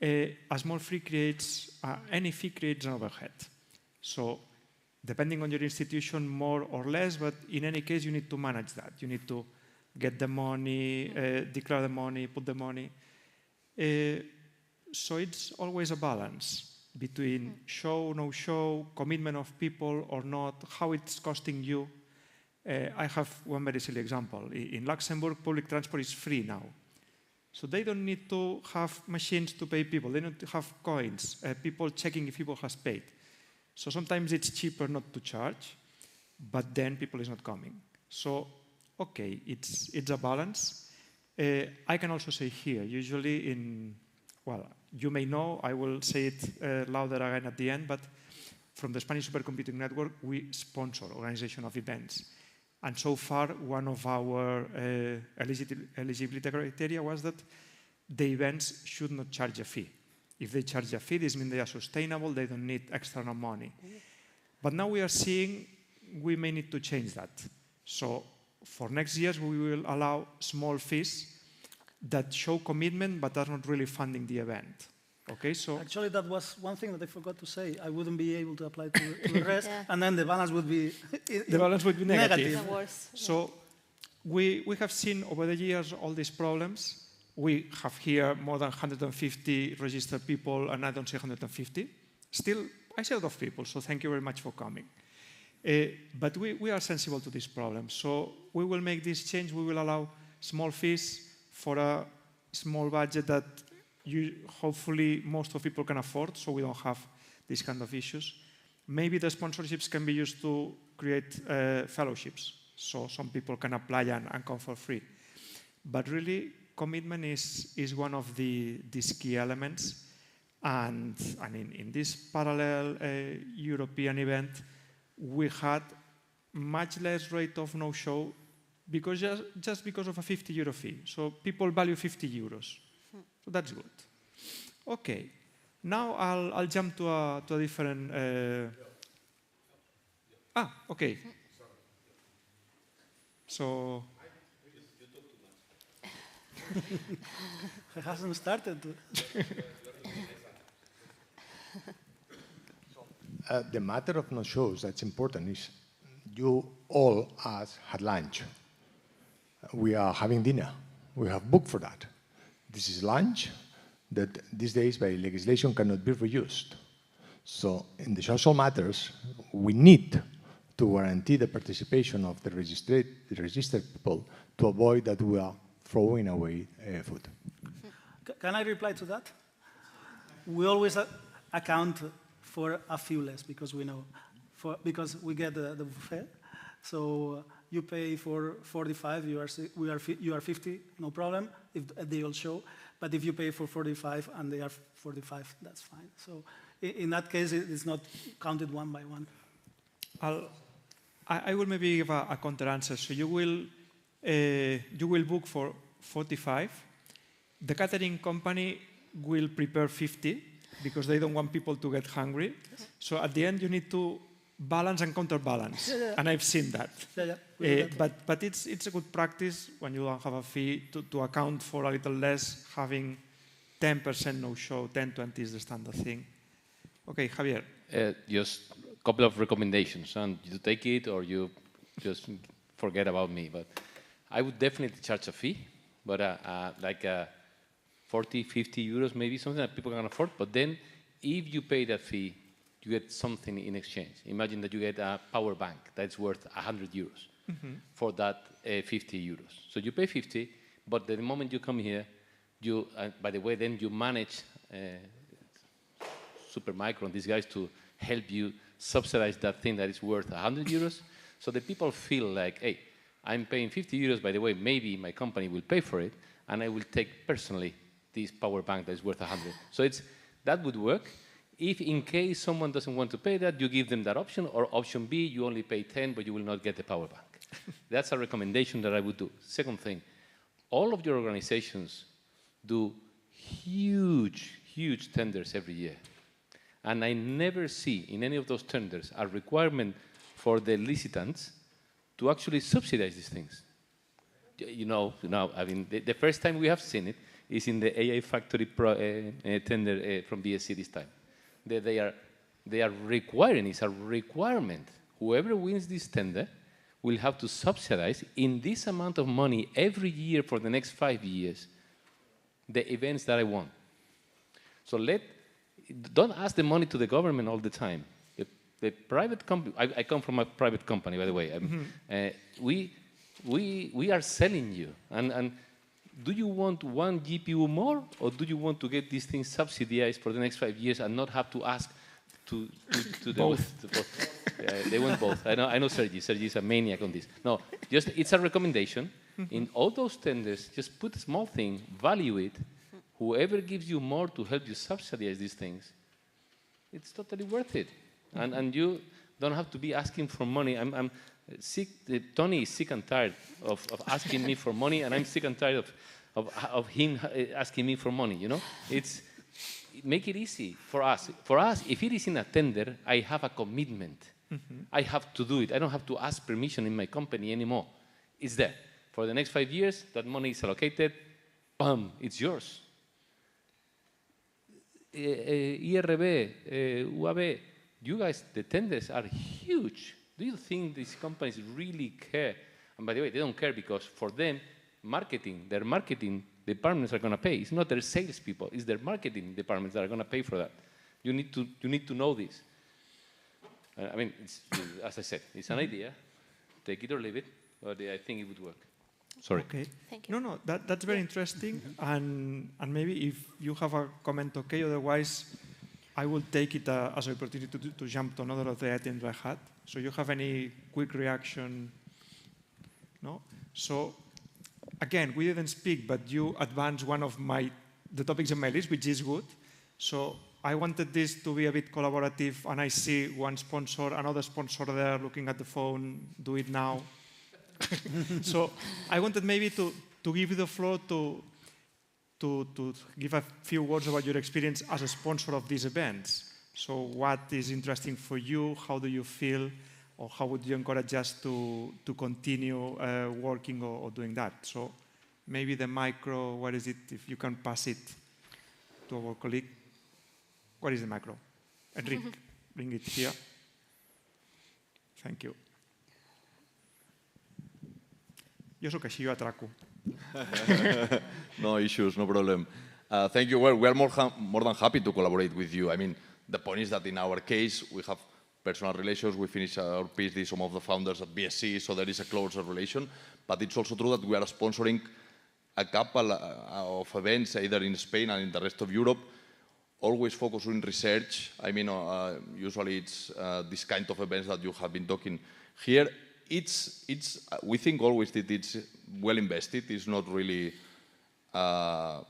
A small fee creates, any fee creates an overhead. So depending on your institution, more or less, but in any case, you need to manage that. You need to get the money, declare the money, put the money. So it's always a balance between show, no show, commitment of people or not, how it's costing you. I have one very silly example. In Luxembourg, public transport is free now. So they don't need to have machines to pay people. They need to have coins, people checking if people has paid. So sometimes it's cheaper not to charge, but then people is not coming. So, okay, it's a balance. I can also say here, usually you may know, I will say it louder again at the end, but from the Spanish Supercomputing Network, we sponsor organization of events. And so far, one of our eligibility criteria was that the events should not charge a fee. If they charge a fee, this means they are sustainable, they don't need external money. But now we are seeing we may need to change that. So for next years, we will allow small fees that show commitment but are not really funding the event. Okay, so actually, that was one thing that I forgot to say. I wouldn't be able to apply to the rest, and then the balance would be negative. So we have seen over the years all these problems. We have here more than 150 registered people, and I don't say 150. Still, I say a lot of people, so thank you very much for coming. But we are sensible to this problem. So we will make this change. We will allow small fees for a small budget that hopefully most of people can afford, so we don't have these kind of issues. Maybe the sponsorships can be used to create fellowships, so some people can apply and come for free. But really, commitment is one of these key elements. And in this parallel European event, we had much less rate of no-show because just because of a 50 euro fee. So people value 50 euros. So that's good. Okay. Now I'll jump to a different... okay. So... It hasn't started. the matter of no-shows that's important is you all us had lunch. We are having dinner. We have booked for that. This is lunch that these days by legislation cannot be reused. So in the social matters, we need to guarantee the participation of the registered people to avoid that we are throwing away food. Can I reply to that? We always account for a few less because we know, because we get the buffet. So you pay for 45, you are 50, no problem, if they all show. But if you pay for 45 and they are 45, that's fine. So in that case, it's not counted one by one. I will maybe give a counter answer. So you will book for 45. The catering company will prepare 50 because they don't want people to get hungry. So at the end, you need to balance and counterbalance. And I've seen that. But it's a good practice when you don't have a fee to account for a little less, having 10% no-show, 10-20 is the standard thing. Okay, Javier. Just a couple of recommendations, and you take it or you just forget about me. But I would definitely charge a fee, but like 40, 50 euros, maybe something that people can afford. But then if you pay that fee, you get something in exchange. Imagine that you get a power bank that's worth 100 euros for that 50 euros. So you pay 50, but the moment you come here, you, by the way, then you manage Supermicro, these guys, to help you subsidize that thing that is worth 100 euros. So the people feel like, hey, I'm paying 50 euros, by the way, maybe my company will pay for it, and I will take personally this power bank that is worth 100. So that would work. If in case someone doesn't want to pay that, you give them that option, or option B, you only pay 10, but you will not get the power bank. That's a recommendation that I would do. Second thing, all of your organizations do huge, huge tenders every year. And I never see in any of those tenders a requirement for the licitants to actually subsidize these things. You know, I mean, the first time we have seen it is in the AI Factory tender from BSC this time. They are requiring, it's a requirement. Whoever wins this tender will have to subsidize in this amount of money every year for the next 5 years the events that I want. So don't ask the money to the government all the time. The private company, I come from a private company, by the way. We are selling you. And do you want 1 GPU more, or do you want to get these things subsidized for the next 5 years and not have to ask to both? They want both. I know Sergi. Sergi is a maniac on this. No, just it's a recommendation. In all those tenders, just put a small thing, value it. Whoever gives you more to help you subsidize these things, it's totally worth it. And you don't have to be asking for money. I'm sick. Tony is sick and tired of asking me for money, and I'm sick and tired of him asking me for money. You know, make it easy for us. For us, if it is in a tender, I have a commitment. I have to do it. I don't have to ask permission in my company anymore. It's there. For the next 5 years, that money is allocated. Bam, it's yours. IRB, UAB, you guys, the tenders are huge. Do you think these companies really care? And by the way, they don't care because for them, their marketing departments are going to pay. It's not their salespeople, it's their marketing departments that are going to pay for that. You need to know this. I mean, as I said, it's an idea. Take it or leave it, but I think it would work. Sorry. Okay. Thank you. No, that's very interesting. And maybe if you have a comment, okay. Otherwise, I will take it as an opportunity to jump to another of the items I had. So you have any quick reaction? No? So again, we didn't speak, but you advanced one of the topics in my list, which is good. So I wanted this to be a bit collaborative, and I see one sponsor, another sponsor there looking at the phone, do it now. So I wanted maybe to give you the floor to give a few words about your experience as a sponsor of these events. So what is interesting for you? How do you feel? Or how would you encourage us to continue working or doing that? So maybe the micro, what is it? If you can pass it to our colleague. What is the micro? Enrique. bring it here. Thank you. Jo sóc així, jo atraco. No issues, no problem. Thank you. Well, we are more than happy to collaborate with you. I mean, the point is that in our case, we have personal relations. We finished our PhD, some of the founders at BSC, so there is a closer relation. But it's also true that we are sponsoring a couple of events, either in Spain and in the rest of Europe, always focus on research. I mean, usually it's this kind of events that you have been talking here. We think always that it's well invested. It's not really a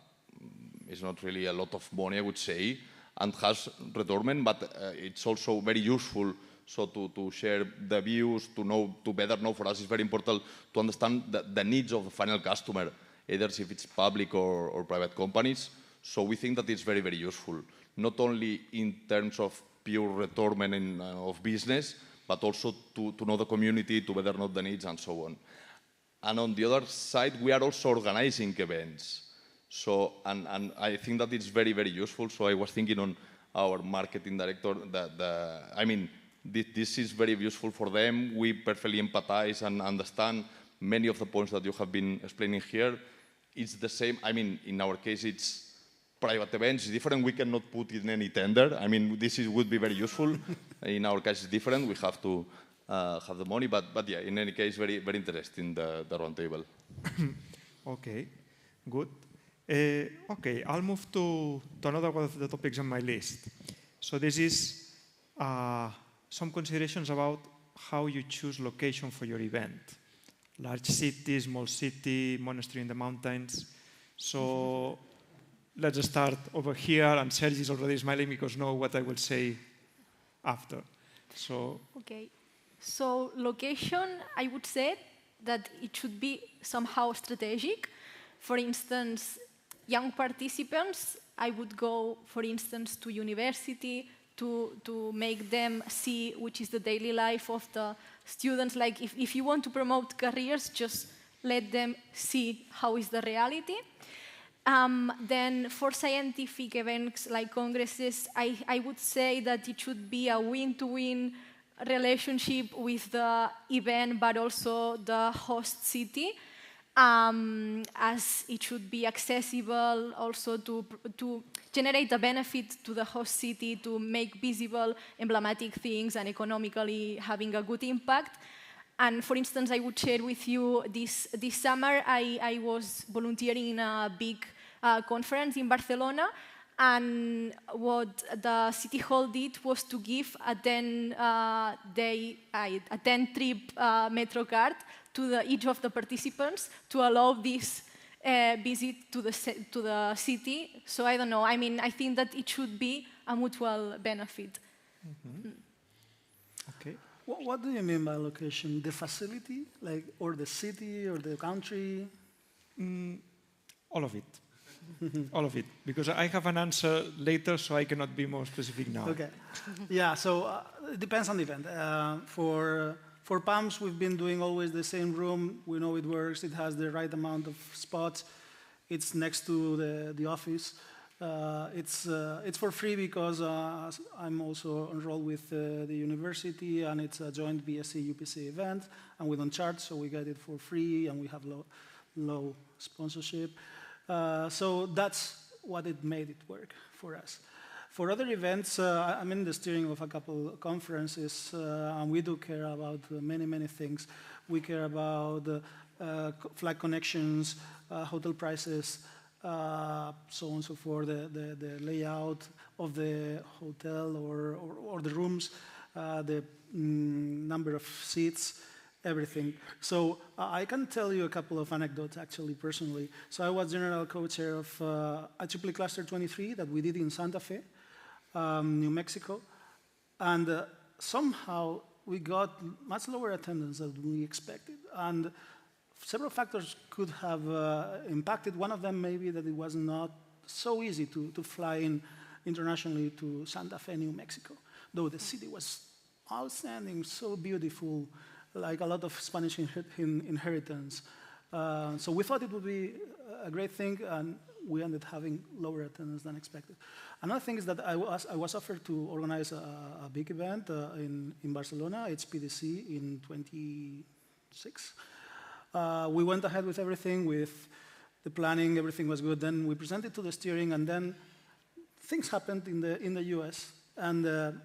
lot of money, I would say, and has return, but it's also very useful. So to share the views, to better know, for us it's very important to understand the needs of the final customer, either if it's public or private companies. So we think that it's very, very useful, not only in terms of pure return of business, but also to know the community, to better know the needs, and so on. And on the other side, we are also organizing events. So, and I think that it's very, very useful. So I was thinking on our marketing director that, I mean, this is very useful for them. We perfectly empathize and understand many of the points that you have been explaining here. It's the same. I mean, in our case, it's private events. It's different. We cannot put in any tender. I mean, would be very useful. In our case, it's different. We have to have the money. But yeah, in any case, very, very interesting, the roundtable. Okay, good. Okay, I'll move to another one of the topics on my list. So this is some considerations about how you choose location for your event. Large city, small city, monastery in the mountains. So let's start over here, and Sergi is already smiling because know what I will say after. So okay, so location, I would say that it should be somehow strategic. For instance, young participants, I would go, for instance, to university to make them see which is the daily life of the students. Like if you want to promote careers, just let them see how is the reality. Then for scientific events like congresses, I would say that it should be a win-to-win relationship with the event, but also the host city, as it should be accessible also to generate a benefit to the host city, to make visible emblematic things and economically having a good impact. And for instance, I would share with you this summer, I was volunteering in a big conference in Barcelona, and what the city hall did was to give a 10-trip metro card to each of the participants to allow this visit to the city. So I don't know. I mean, I think that it should be a mutual benefit. Mm-hmm. Okay. What do you mean by location? The facility, like, or the city, or the country? All of it. All of it, because I have an answer later, so I cannot be more specific now. Okay. Yeah, so it depends on the event. For PAMs, we've been doing always the same room. We know it works. It has the right amount of spots. It's next to the office. It's for free because I'm also enrolled with the university, and it's a joint BSc-UPC event, and we don't charge, so we get it for free, and we have low sponsorship. So that's what it made it work for us. For other events, I'm in the steering of a couple of conferences, and we do care about many, many things. We care about flight connections, hotel prices, so on and so forth, the layout of the hotel or the rooms, the number of seats, everything. So I can tell you a couple of anecdotes, actually, personally. So I was general co-chair of IEEE Cluster 23 that we did in Santa Fe, New Mexico, and somehow we got much lower attendance than we expected. And several factors could have impacted. One of them may be that it was not so easy to fly in internationally to Santa Fe, New Mexico, though the city was outstanding, so beautiful, like a lot of Spanish inheritance. So we thought it would be a great thing, and we ended having lower attendance than expected. Another thing is that I was offered to organize a big event in Barcelona, HPDC, in 26. We went ahead with everything, with the planning, everything was good. Then we presented to the steering, and then things happened in the US. And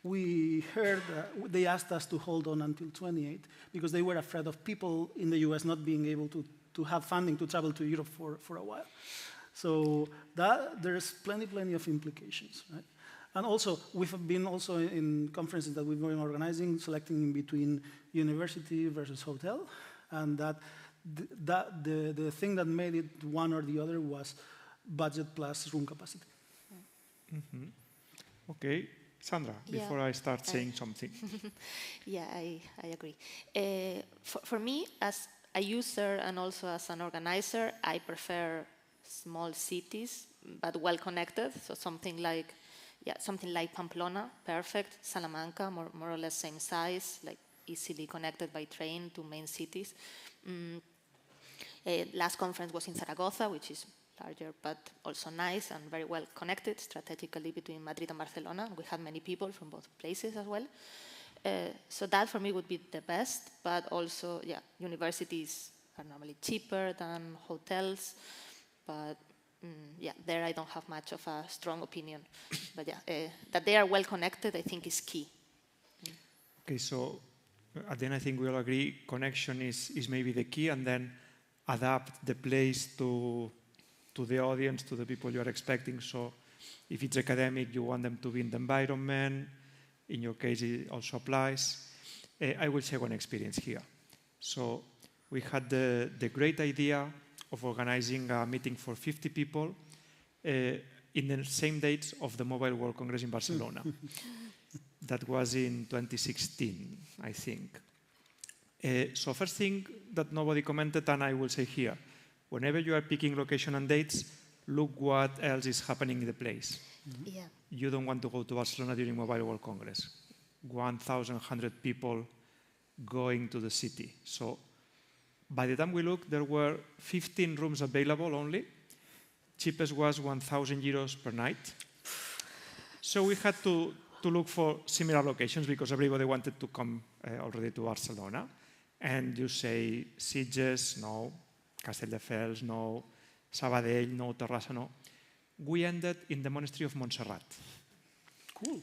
we heard they asked us to hold on until 28 because they were afraid of people in the US not being able to have funding to travel to Europe for a while. So there's plenty of implications, right? And also, we've been also in conferences that we've been organizing, selecting in between university versus hotel, and the thing that made it one or the other was budget plus room capacity. Mm-hmm. Okay. Sandra, before I start saying something. Yeah, I agree. For me, as a user and also as an organizer, I prefer small cities, but well connected. So something like Pamplona, perfect. Salamanca, more or less same size, like easily connected by train to main cities. Last conference was in Zaragoza, which is larger, but also nice and very well connected strategically between Madrid and Barcelona. We had many people from both places as well. So that for me would be the best, but also, yeah, universities are normally cheaper than hotels, but yeah, there I don't have much of a strong opinion. But yeah, that they are well connected, I think is key. Okay, so at the end I think we all agree connection is maybe the key, and then adapt the place to the audience, to the people you are expecting. So if it's academic, you want them to be in the environment. In your case, it also applies. I will share one experience here. So we had the great idea of organizing a meeting for 50 people in the same dates of the Mobile World Congress in Barcelona. That was in 2016, I think. So first thing that nobody commented, and I will say here, whenever you are picking location and dates, look what else is happening in the place. Yeah. You don't want to go to Barcelona during Mobile World Congress. 1,100 people going to the city. So by the time we looked, there were 15 rooms available only. Cheapest was 1,000 euros per night. So we had to look for similar locations because everybody wanted to come already to Barcelona. And you say Sitges, no. Castelldefels, no. Sabadell, no. Terrassa, no. We ended in the monastery of Montserrat. Cool.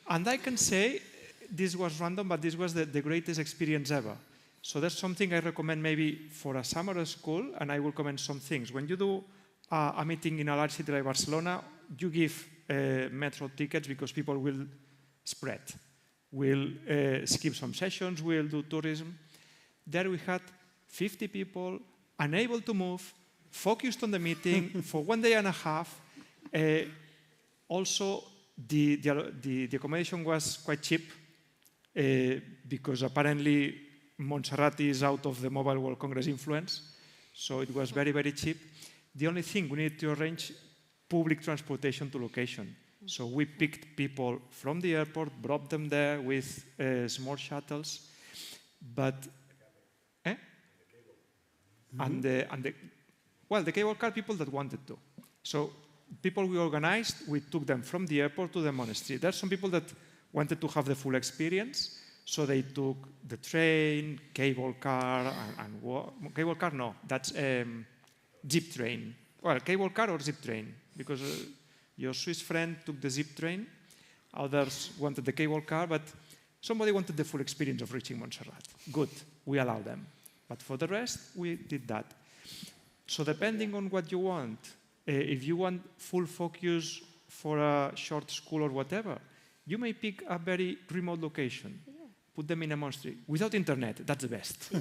And I can say this was random, but this was the greatest experience ever. So that's something I recommend maybe for a summer school, and I will comment some things. When you do a meeting in a large city like Barcelona, you give metro tickets because people will spread, will skip some sessions, will do tourism. There we had 50 people unable to move, focused on the meeting for 1 day and a half. Also, the accommodation was quite cheap because apparently Montserrat is out of the Mobile World Congress influence, so it was very, very cheap. The only thing, we need to arrange public transportation to location. So we picked people from the airport, brought them there with small shuttles, but the cable car people that wanted to. So people we organized, we took them from the airport to the monastery. There's some people that wanted to have the full experience, so they took the train, cable car, and cable car, no, that's zip train. Well, cable car or zip train, because your Swiss friend took the zip train, others wanted the cable car, but somebody wanted the full experience of reaching Montserrat. Good, we allow them. But for the rest, we did that. So depending on what you want, if you want full focus for a short school or whatever, you may pick a very remote location. Put them in a monastery without internet. That's the best. Yeah.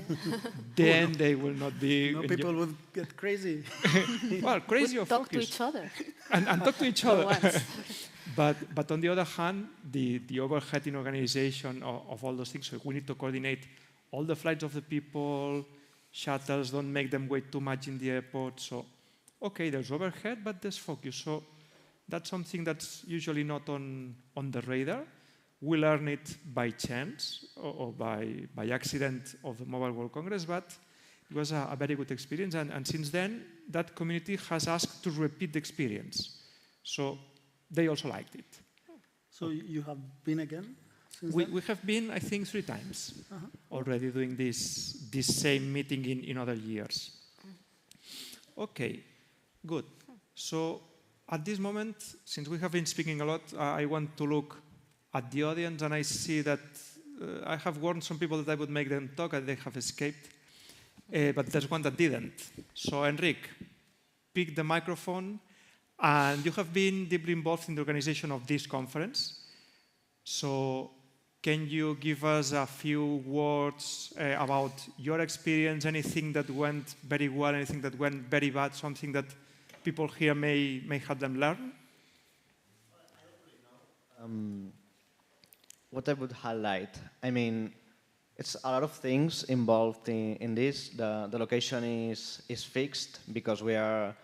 Then they will not be. No, people will get crazy. Well, crazy or talk focus. to each other. And talk to each other. But on the other hand, the overhead in organization of all those things. So we need to coordinate all the flights of the people, shuttles. Don't make them wait too much in the airport. So, okay, there's overhead, but there's focus. So that's something that's usually not on the radar. We learn it by chance or by accident of the Mobile World Congress, but It was a very good experience, and since then, that community has asked to repeat the experience. So they also liked it. So you have been again? We have been, I think, 3 times already doing this same meeting in other years. Okay, good. So at this moment, since we have been speaking a lot, I want to look at the audience, and I see that I have warned some people that I would make them talk, and they have escaped. But there's one that didn't. So Enrique, pick the microphone, and you have been deeply involved in the organization of this conference. So can you give us a few words about your experience, anything that went very well, anything that went very bad, something that people here may help them learn? What I would highlight, I mean, it's a lot of things involved in this. The location is fixed because we're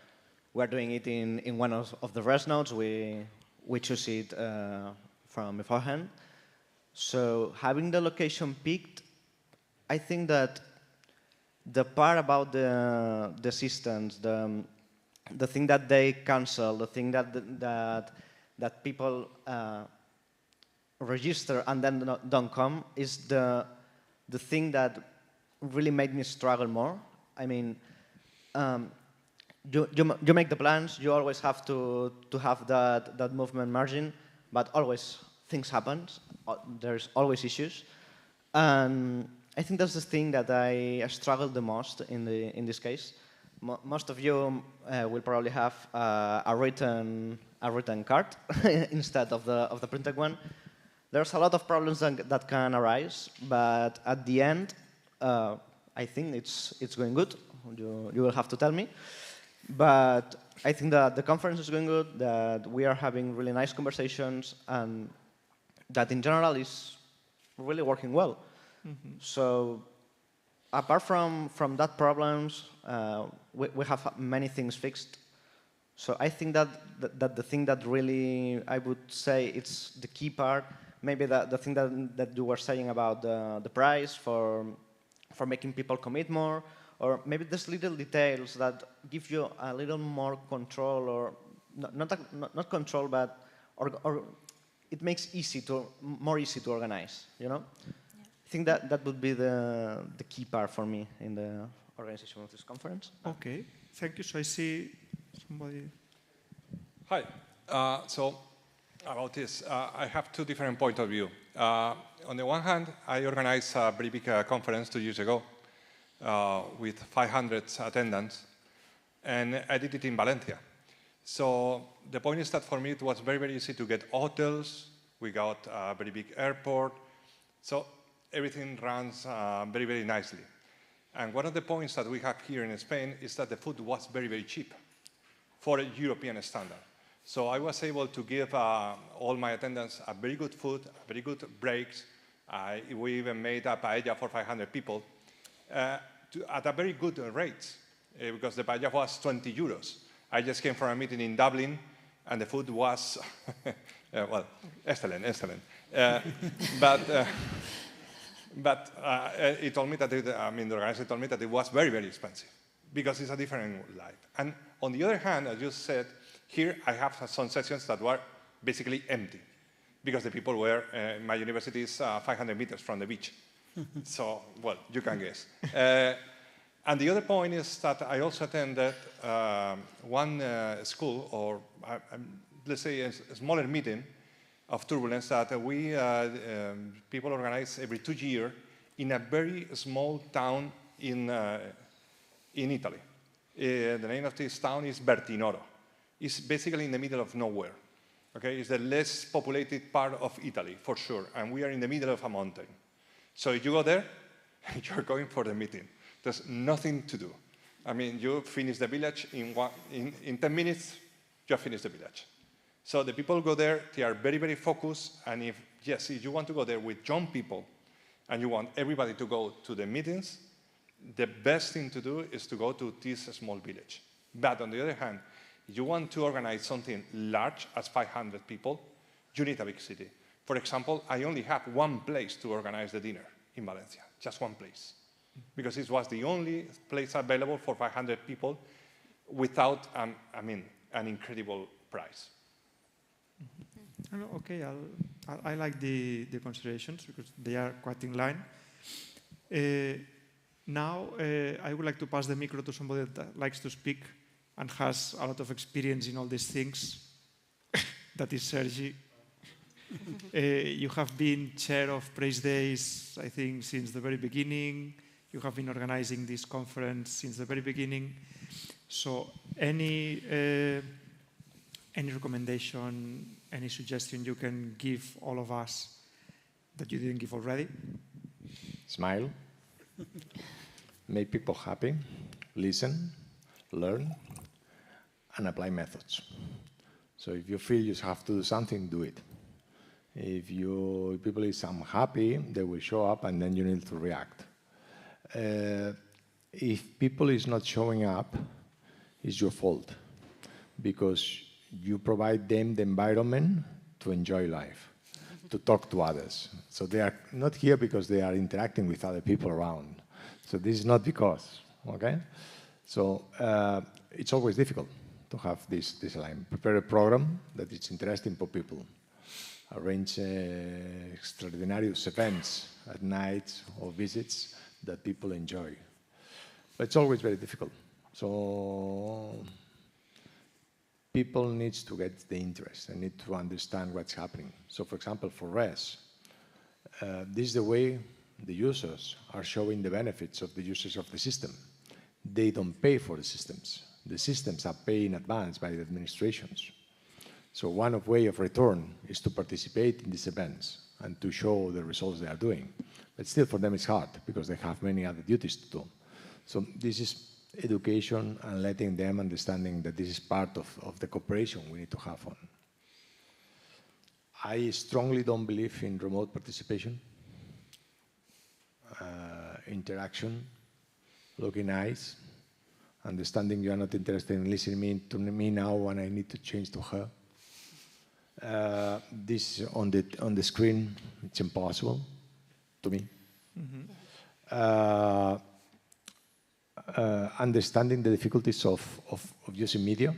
doing it in one of the rest nodes. We choose it from beforehand. So having the location picked, I think that the part about the systems, the thing that they cancel, the thing that people register and then don't come is the thing that really made me struggle more. I mean, you make the plans, you always have to have that movement margin, but always things happen. There's always issues. And I think that's the thing that I struggled the most in this case. Most of you will probably have a written card instead of the printed one. There's a lot of problems that can arise, but at the end, I think it's going good. You will have to tell me. But I think that the conference is going good, that we are having really nice conversations, and that in general is really working well. So apart from that problems, we have many things fixed. So I think that the thing that really, I would say, it's the key part, maybe the thing that you were saying about the price for making people commit more, or maybe there's little details that give you a little more control, or not control, but or it makes more easy to organize, you know? Yeah. I think that would be the key part for me in the organization of this conference. Okay, thank you. So I see somebody. Hi. So about this, I have 2 different points of view. On the one hand, I organized a very big conference 2 years ago with 500 attendants, and I did it in Valencia. So the point is that for me it was very, very easy to get hotels. We got a very big airport. So everything runs very, very nicely. And one of the points that we have here in Spain is that the food was very, very cheap for a European standard. So I was able to give all my attendants a very good food, very good breaks. We even made a paella for 500 people at a very good rate because the paella was 20 euros. I just came from a meeting in Dublin, and the food was, well, excellent. But he told me that, the organizer told me that it was very, very expensive because it's a different life. And on the other hand, as you said, here I have some sessions that were basically empty because the people were, my university is 500 meters from the beach. So, well, you can guess. And the other point is that I also attended one school, or let's say a smaller meeting of Turbulence that we people organize every 2 years in a very small town in Italy. The name of this town is Bertinoro. It's basically in the middle of nowhere. Okay, it's the less populated part of Italy, for sure, and we are in the middle of a mountain. So if you go there, you're going for the meeting. There's nothing to do. I mean, you finish the village in 10 minutes, you have finished the village. So the people go there, they are very, very focused, and if you want to go there with young people, and you want everybody to go to the meetings, the best thing to do is to go to this small village. But on the other hand, if you want to organize something large as 500 people, you need a big city. For example, I only have one place to organize the dinner in Valencia, just one place. because it was the only place available for 500 people without, an incredible price. Okay, I like the considerations because they are quite in line. Now, I would like to pass the micro to somebody that likes to speak and has a lot of experience in all these things. That is Sergi. You have been chair of Praise Days, I think, since the very beginning. You have been organizing this conference since the very beginning. So any recommendation, any suggestion you can give all of us that you didn't give already? Smile. Make people happy. Listen. Learn. And apply methods. So if you feel you have to do something, do it. If people is unhappy, they will show up and then you need to react. If people is not showing up, it's your fault because you provide them the environment to enjoy life, to talk to others. So they are not here because they are interacting with other people around. So this is not because, okay? So it's always difficult to have this line. Prepare a program that is interesting for people. Arrange extraordinarious events at night or visits that people enjoy. But it's always very difficult. So people need to get the interest and need to understand what's happening. So for example, for RES, this is the way the users are showing the benefits of the users of the system. They don't pay for the systems. The systems are paid in advance by the administrations. So one way of return is to participate in these events and to show the results they are doing. But still for them it's hard because they have many other duties to do. So this is education and letting them understanding that this is part of the cooperation we need to have on. I strongly don't believe in remote participation, interaction, looking nice, understanding you are not interested in listening to me now when I need to change to her. This on the screen, it's impossible to me. Understanding the difficulties of using media,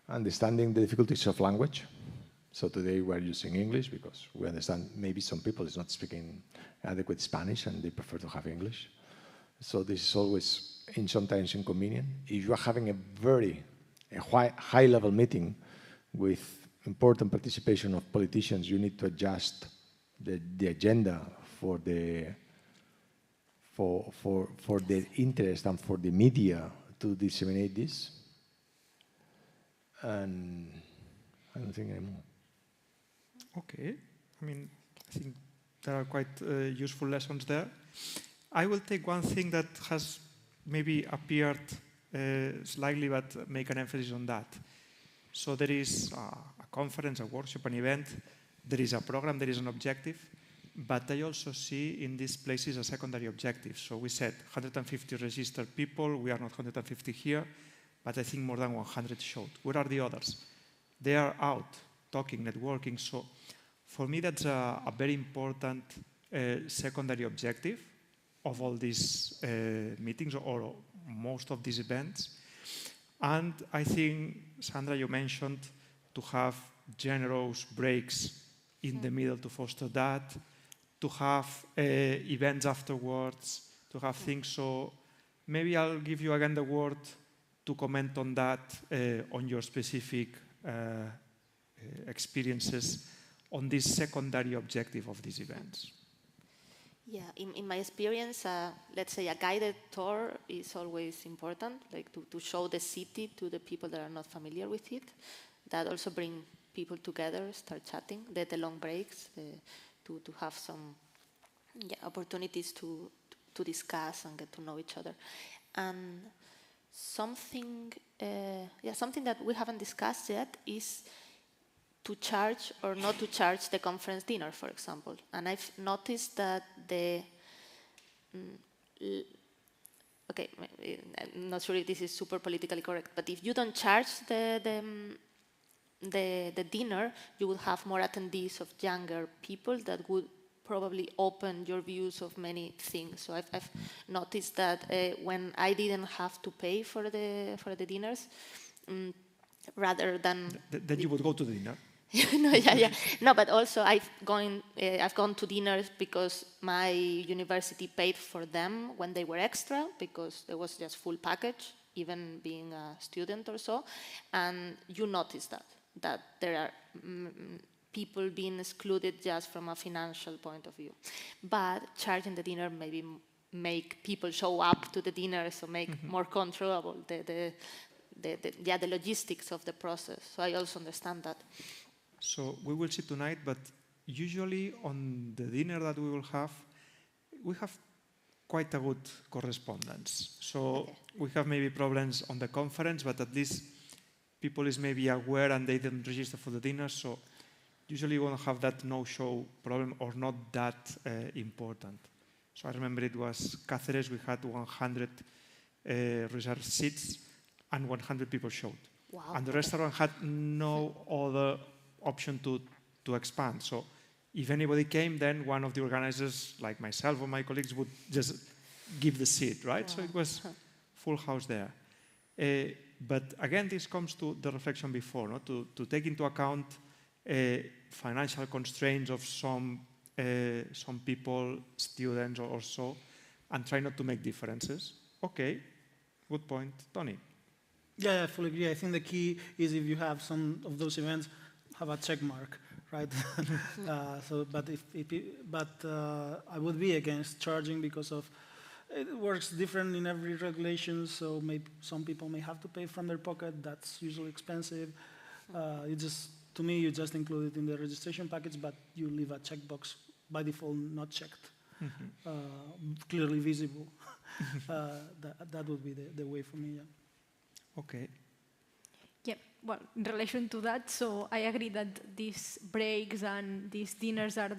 understanding the difficulties of language. So today we're using English because we understand maybe some people is not speaking adequate Spanish and they prefer to have English. So this is always sometimes inconvenient. If you are having a very high-level meeting with important participation of politicians, you need to adjust the agenda for the interest and for the media to disseminate this. And I don't think anymore. Okay. I think there are quite useful lessons there. I will take one thing that has maybe appeared slightly, but make an emphasis on that. So there is a conference, a workshop, an event, there is a program, there is an objective, but I also see in these places a secondary objective. So we said 150 registered people, we are not 150 here, but I think more than 100 showed. Where are the others? They are out, talking, networking. So for me, that's a very important secondary objective of all these meetings or most of these events. And I think, Sandra, you mentioned to have generous breaks in the middle to foster that, to have events afterwards, to have things. So maybe I'll give you again the word to comment on that, on your specific experiences on this secondary objective of these events. Yeah, in my experience, let's say a guided tour is always important, like to show the city to the people that are not familiar with it. That also brings people together, start chatting, the long breaks, to have some opportunities to discuss and get to know each other. And something that we haven't discussed yet is to charge or not to charge the conference dinner, for example. And I've noticed that okay, I'm not sure if this is super politically correct, but if you don't charge the dinner, you will have more attendees of younger people that would probably open your views of many things. So I've noticed that when I didn't have to pay for the dinners, rather than that you would go to the dinner. No, but also I've gone to dinners because my university paid for them when they were extra, because there was just full package, even being a student or so, and you notice that there are people being excluded just from a financial point of view. But charging the dinner maybe make people show up to the dinner, so make more controllable the logistics of the process. So I also understand that. So we will see tonight, but usually on the dinner that we have quite a good correspondence. So we have maybe problems on the conference, but at least people is maybe aware and they didn't register for the dinner. So usually we won't have that no-show problem or not that important. So I remember it was Cáceres, we had 100 reserved seats and 100 people showed. Wow. And the restaurant had no other option to expand. So if anybody came, then one of the organizers, like myself or my colleagues, would just give the seat, right? Wow. So it was full house there. But again, this comes to the reflection before, no? To take into account financial constraints of some people, students or so, and try not to make differences. Okay, good point. Tony? Yeah, I fully agree. I think the key is if you have some of those events, have a check mark, right? But I would be against charging because of it works different in every regulation. So maybe some people may have to pay from their pocket. That's usually expensive. To me, you just include it in the registration package, but you leave a checkbox by default not checked, clearly visible. That would be the way for me. Yeah. Okay. Yeah, well, in relation to that, so I agree that these breaks and these dinners are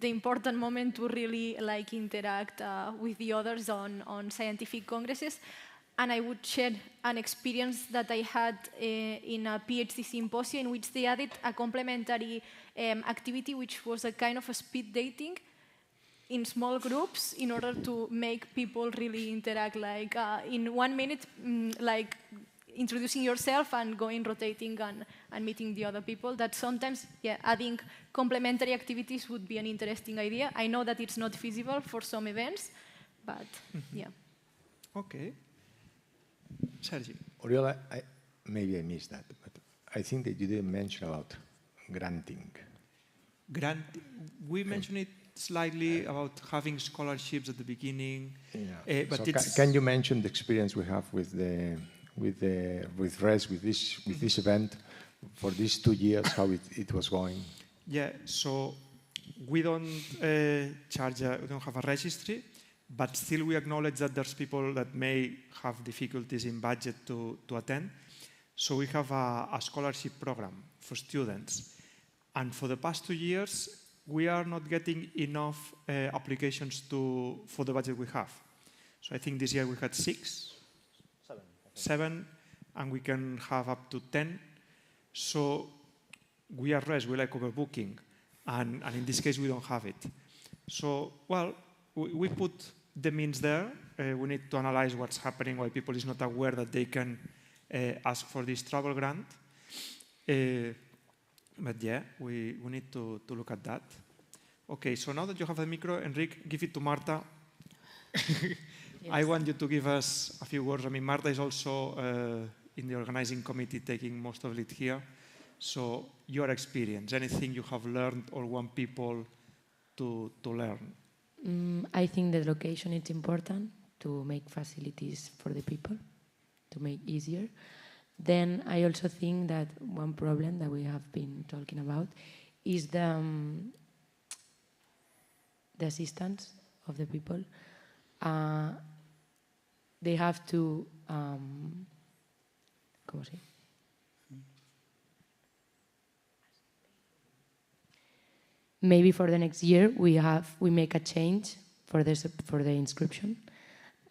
the important moment to really interact with the others on scientific congresses. And I would share an experience that I had in a PhD symposium in which they added a complementary activity, which was a kind of a speed dating in small groups in order to make people really interact, in 1 minute, introducing yourself and going rotating and meeting the other people. That sometimes, adding complementary activities would be an interesting idea. I know that it's not feasible for some events, but yeah. Okay. Sergi. Oriol, maybe I missed that, but I think that you didn't mention about granting. We mentioned it slightly about having scholarships at the beginning. Yeah. But so can you mention the experience we have with RES, with this event, for these 2 years, how it was going? Yeah, so we don't charge, we don't have a registry, but still we acknowledge that there's people that may have difficulties in budget to attend. So we have a scholarship program for students. And for the past 2 years, we are not getting enough applications for the budget we have. So I think this year we had 7, and we can have up to 10. So we are RES, we like overbooking, and in this case we don't have it. So, well, we put the means there. We need to analyze what's happening, why people is not aware that they can ask for this travel grant. But yeah, we need to look at that. Okay, so now that you have the micro, Enrique, give it to Marta. Yes. I want you to give us a few words. I mean, Marta is also in the organizing committee taking most of it here. So your experience, anything you have learned or want people to learn? I think the location is important to make facilities for the people, to make easier. Then I also think that one problem that we have been talking about is the assistance of the people. They have to, ¿cómo se dice? Maybe for the next year we make a change for the inscription,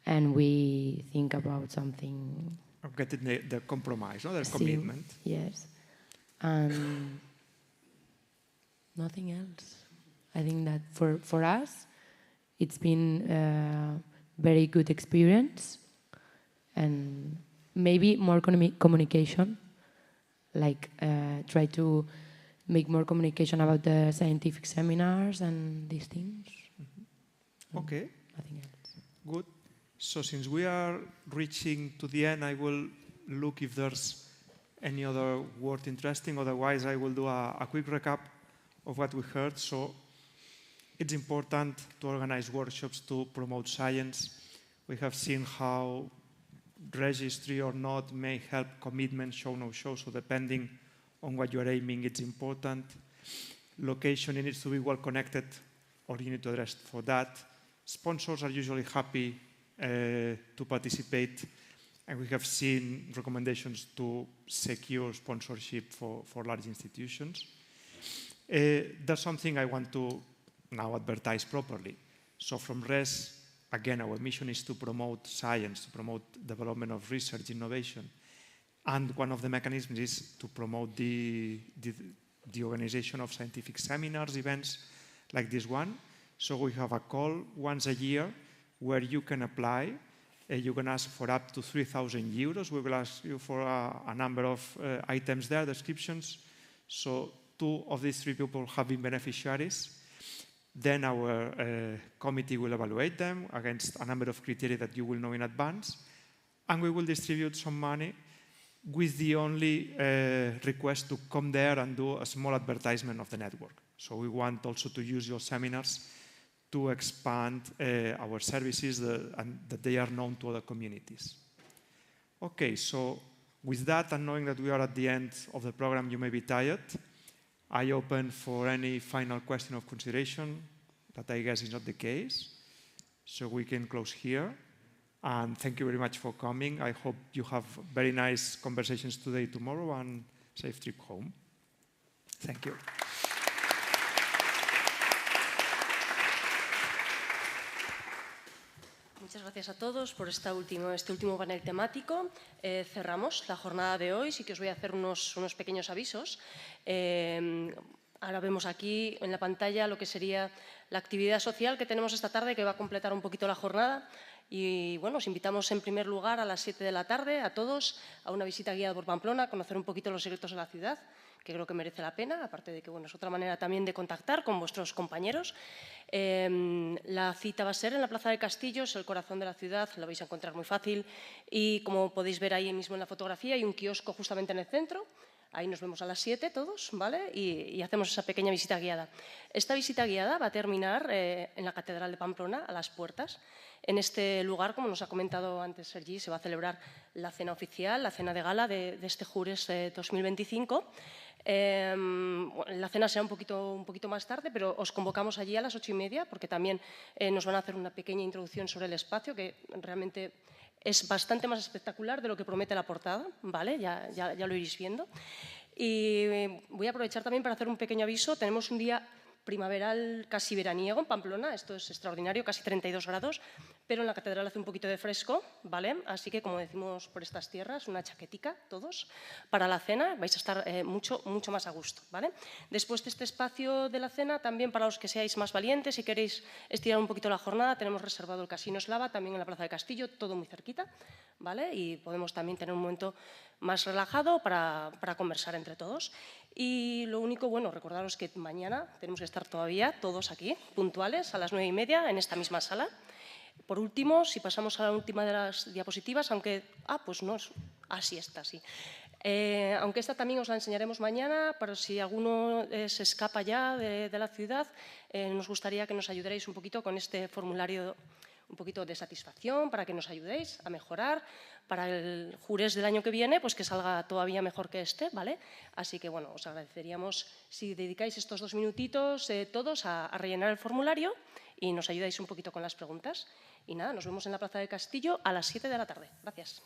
and we think about something. Of getting the compromise, no? The commitment. Yes, and nothing else. I think that for us, it's been a very good experience, and maybe more communication, like try to make more communication about the scientific seminars and these things. Okay. Nothing else. Good. So since we are reaching to the end, I will look if there's any other word interesting. Otherwise, I will do a quick recap of what we heard. So it's important to organize workshops to promote science. We have seen how registry or not may help commitment, show, no show. So depending on what you're aiming, it's important. Location, it needs to be well connected, or you need to address for that. Sponsors are usually happy to participate, and we have seen recommendations to secure sponsorship for large institutions. That's something I want to now advertise properly. So from RES, again, our mission is to promote science, to promote development of research, innovation. And one of the mechanisms is to promote the organization of scientific seminars, events like this one. So we have a call once a year where you can apply. You can ask for up to 3,000 euros. We will ask you for a number of items there, descriptions. So 2 of these 3 people have been beneficiaries. Then our committee will evaluate them against a number of criteria that you will know in advance. And we will distribute some money with the only request to come there and do a small advertisement of the network. So we want also to use your seminars to expand our services and that they are known to other communities. Okay, so with that, and knowing that we are at the end of the program, you may be tired. I open for any final question of consideration. That I guess is not the case. So we can close here. And thank you very much for coming. I hope you have very nice conversations today, tomorrow, and safe trip home. Thank you. Muchas gracias a todos por este último panel temático. Cerramos la jornada de hoy. Sí que os voy a hacer unos pequeños avisos. Ahora vemos aquí en la pantalla lo que sería la actividad social que tenemos esta tarde, que va a completar un poquito la jornada. Y bueno, os invitamos en primer lugar a las 7 de la tarde a todos a una visita guiada por Pamplona, a conocer un poquito los secretos de la ciudad, que creo que merece la pena, aparte de que bueno, es otra manera también de contactar con vuestros compañeros. La cita va a ser en la Plaza del Castillo, es el corazón de la ciudad, lo vais a encontrar muy fácil. Y como podéis ver ahí mismo en la fotografía, hay un kiosco justamente en el centro. Ahí nos vemos a las 7 todos, ¿vale? Y hacemos esa pequeña visita guiada. Esta visita guiada va a terminar en la Catedral de Pamplona, a las puertas. En este lugar, como nos ha comentado antes Sergi, se va a celebrar la cena oficial, la cena de gala de este Jures 2025. La cena será un poquito más tarde, pero os convocamos allí a las 8:30 porque también nos van a hacer una pequeña introducción sobre el espacio que realmente es bastante más espectacular de lo que promete la portada, ¿vale? Ya lo iréis viendo. Y voy a aprovechar también para hacer un pequeño aviso. Tenemos un día primaveral casi veraniego en Pamplona, esto es extraordinario, casi 32 grados, pero en la catedral hace un poquito de fresco, ¿vale? Así que, como decimos por estas tierras, una chaquetica, todos, para la cena, vais a estar mucho más a gusto, ¿vale? Después de este espacio de la cena, también para los que seáis más valientes, si queréis estirar un poquito la jornada, tenemos reservado el Casino Eslava, también en la Plaza del Castillo, todo muy cerquita, ¿vale? Y podemos también tener un momento más relajado para conversar entre todos. Y lo único, bueno, recordaros que mañana tenemos que estar todavía todos aquí, puntuales, a las 9:30, en esta misma sala. Por último, si pasamos a la última de las diapositivas, aunque… pues no, así está, sí. Aunque esta también os la enseñaremos mañana, pero si alguno se escapa ya de la ciudad, nos gustaría que nos ayudarais un poquito con este formulario un poquito de satisfacción para que nos ayudéis a mejorar para el Jures del año que viene, pues que salga todavía mejor que este, ¿vale? Así que, bueno, os agradeceríamos si dedicáis estos 2 minutitos todos a rellenar el formulario y nos ayudáis un poquito con las preguntas. Y nada, nos vemos en la Plaza del Castillo a las 7 de la tarde. Gracias.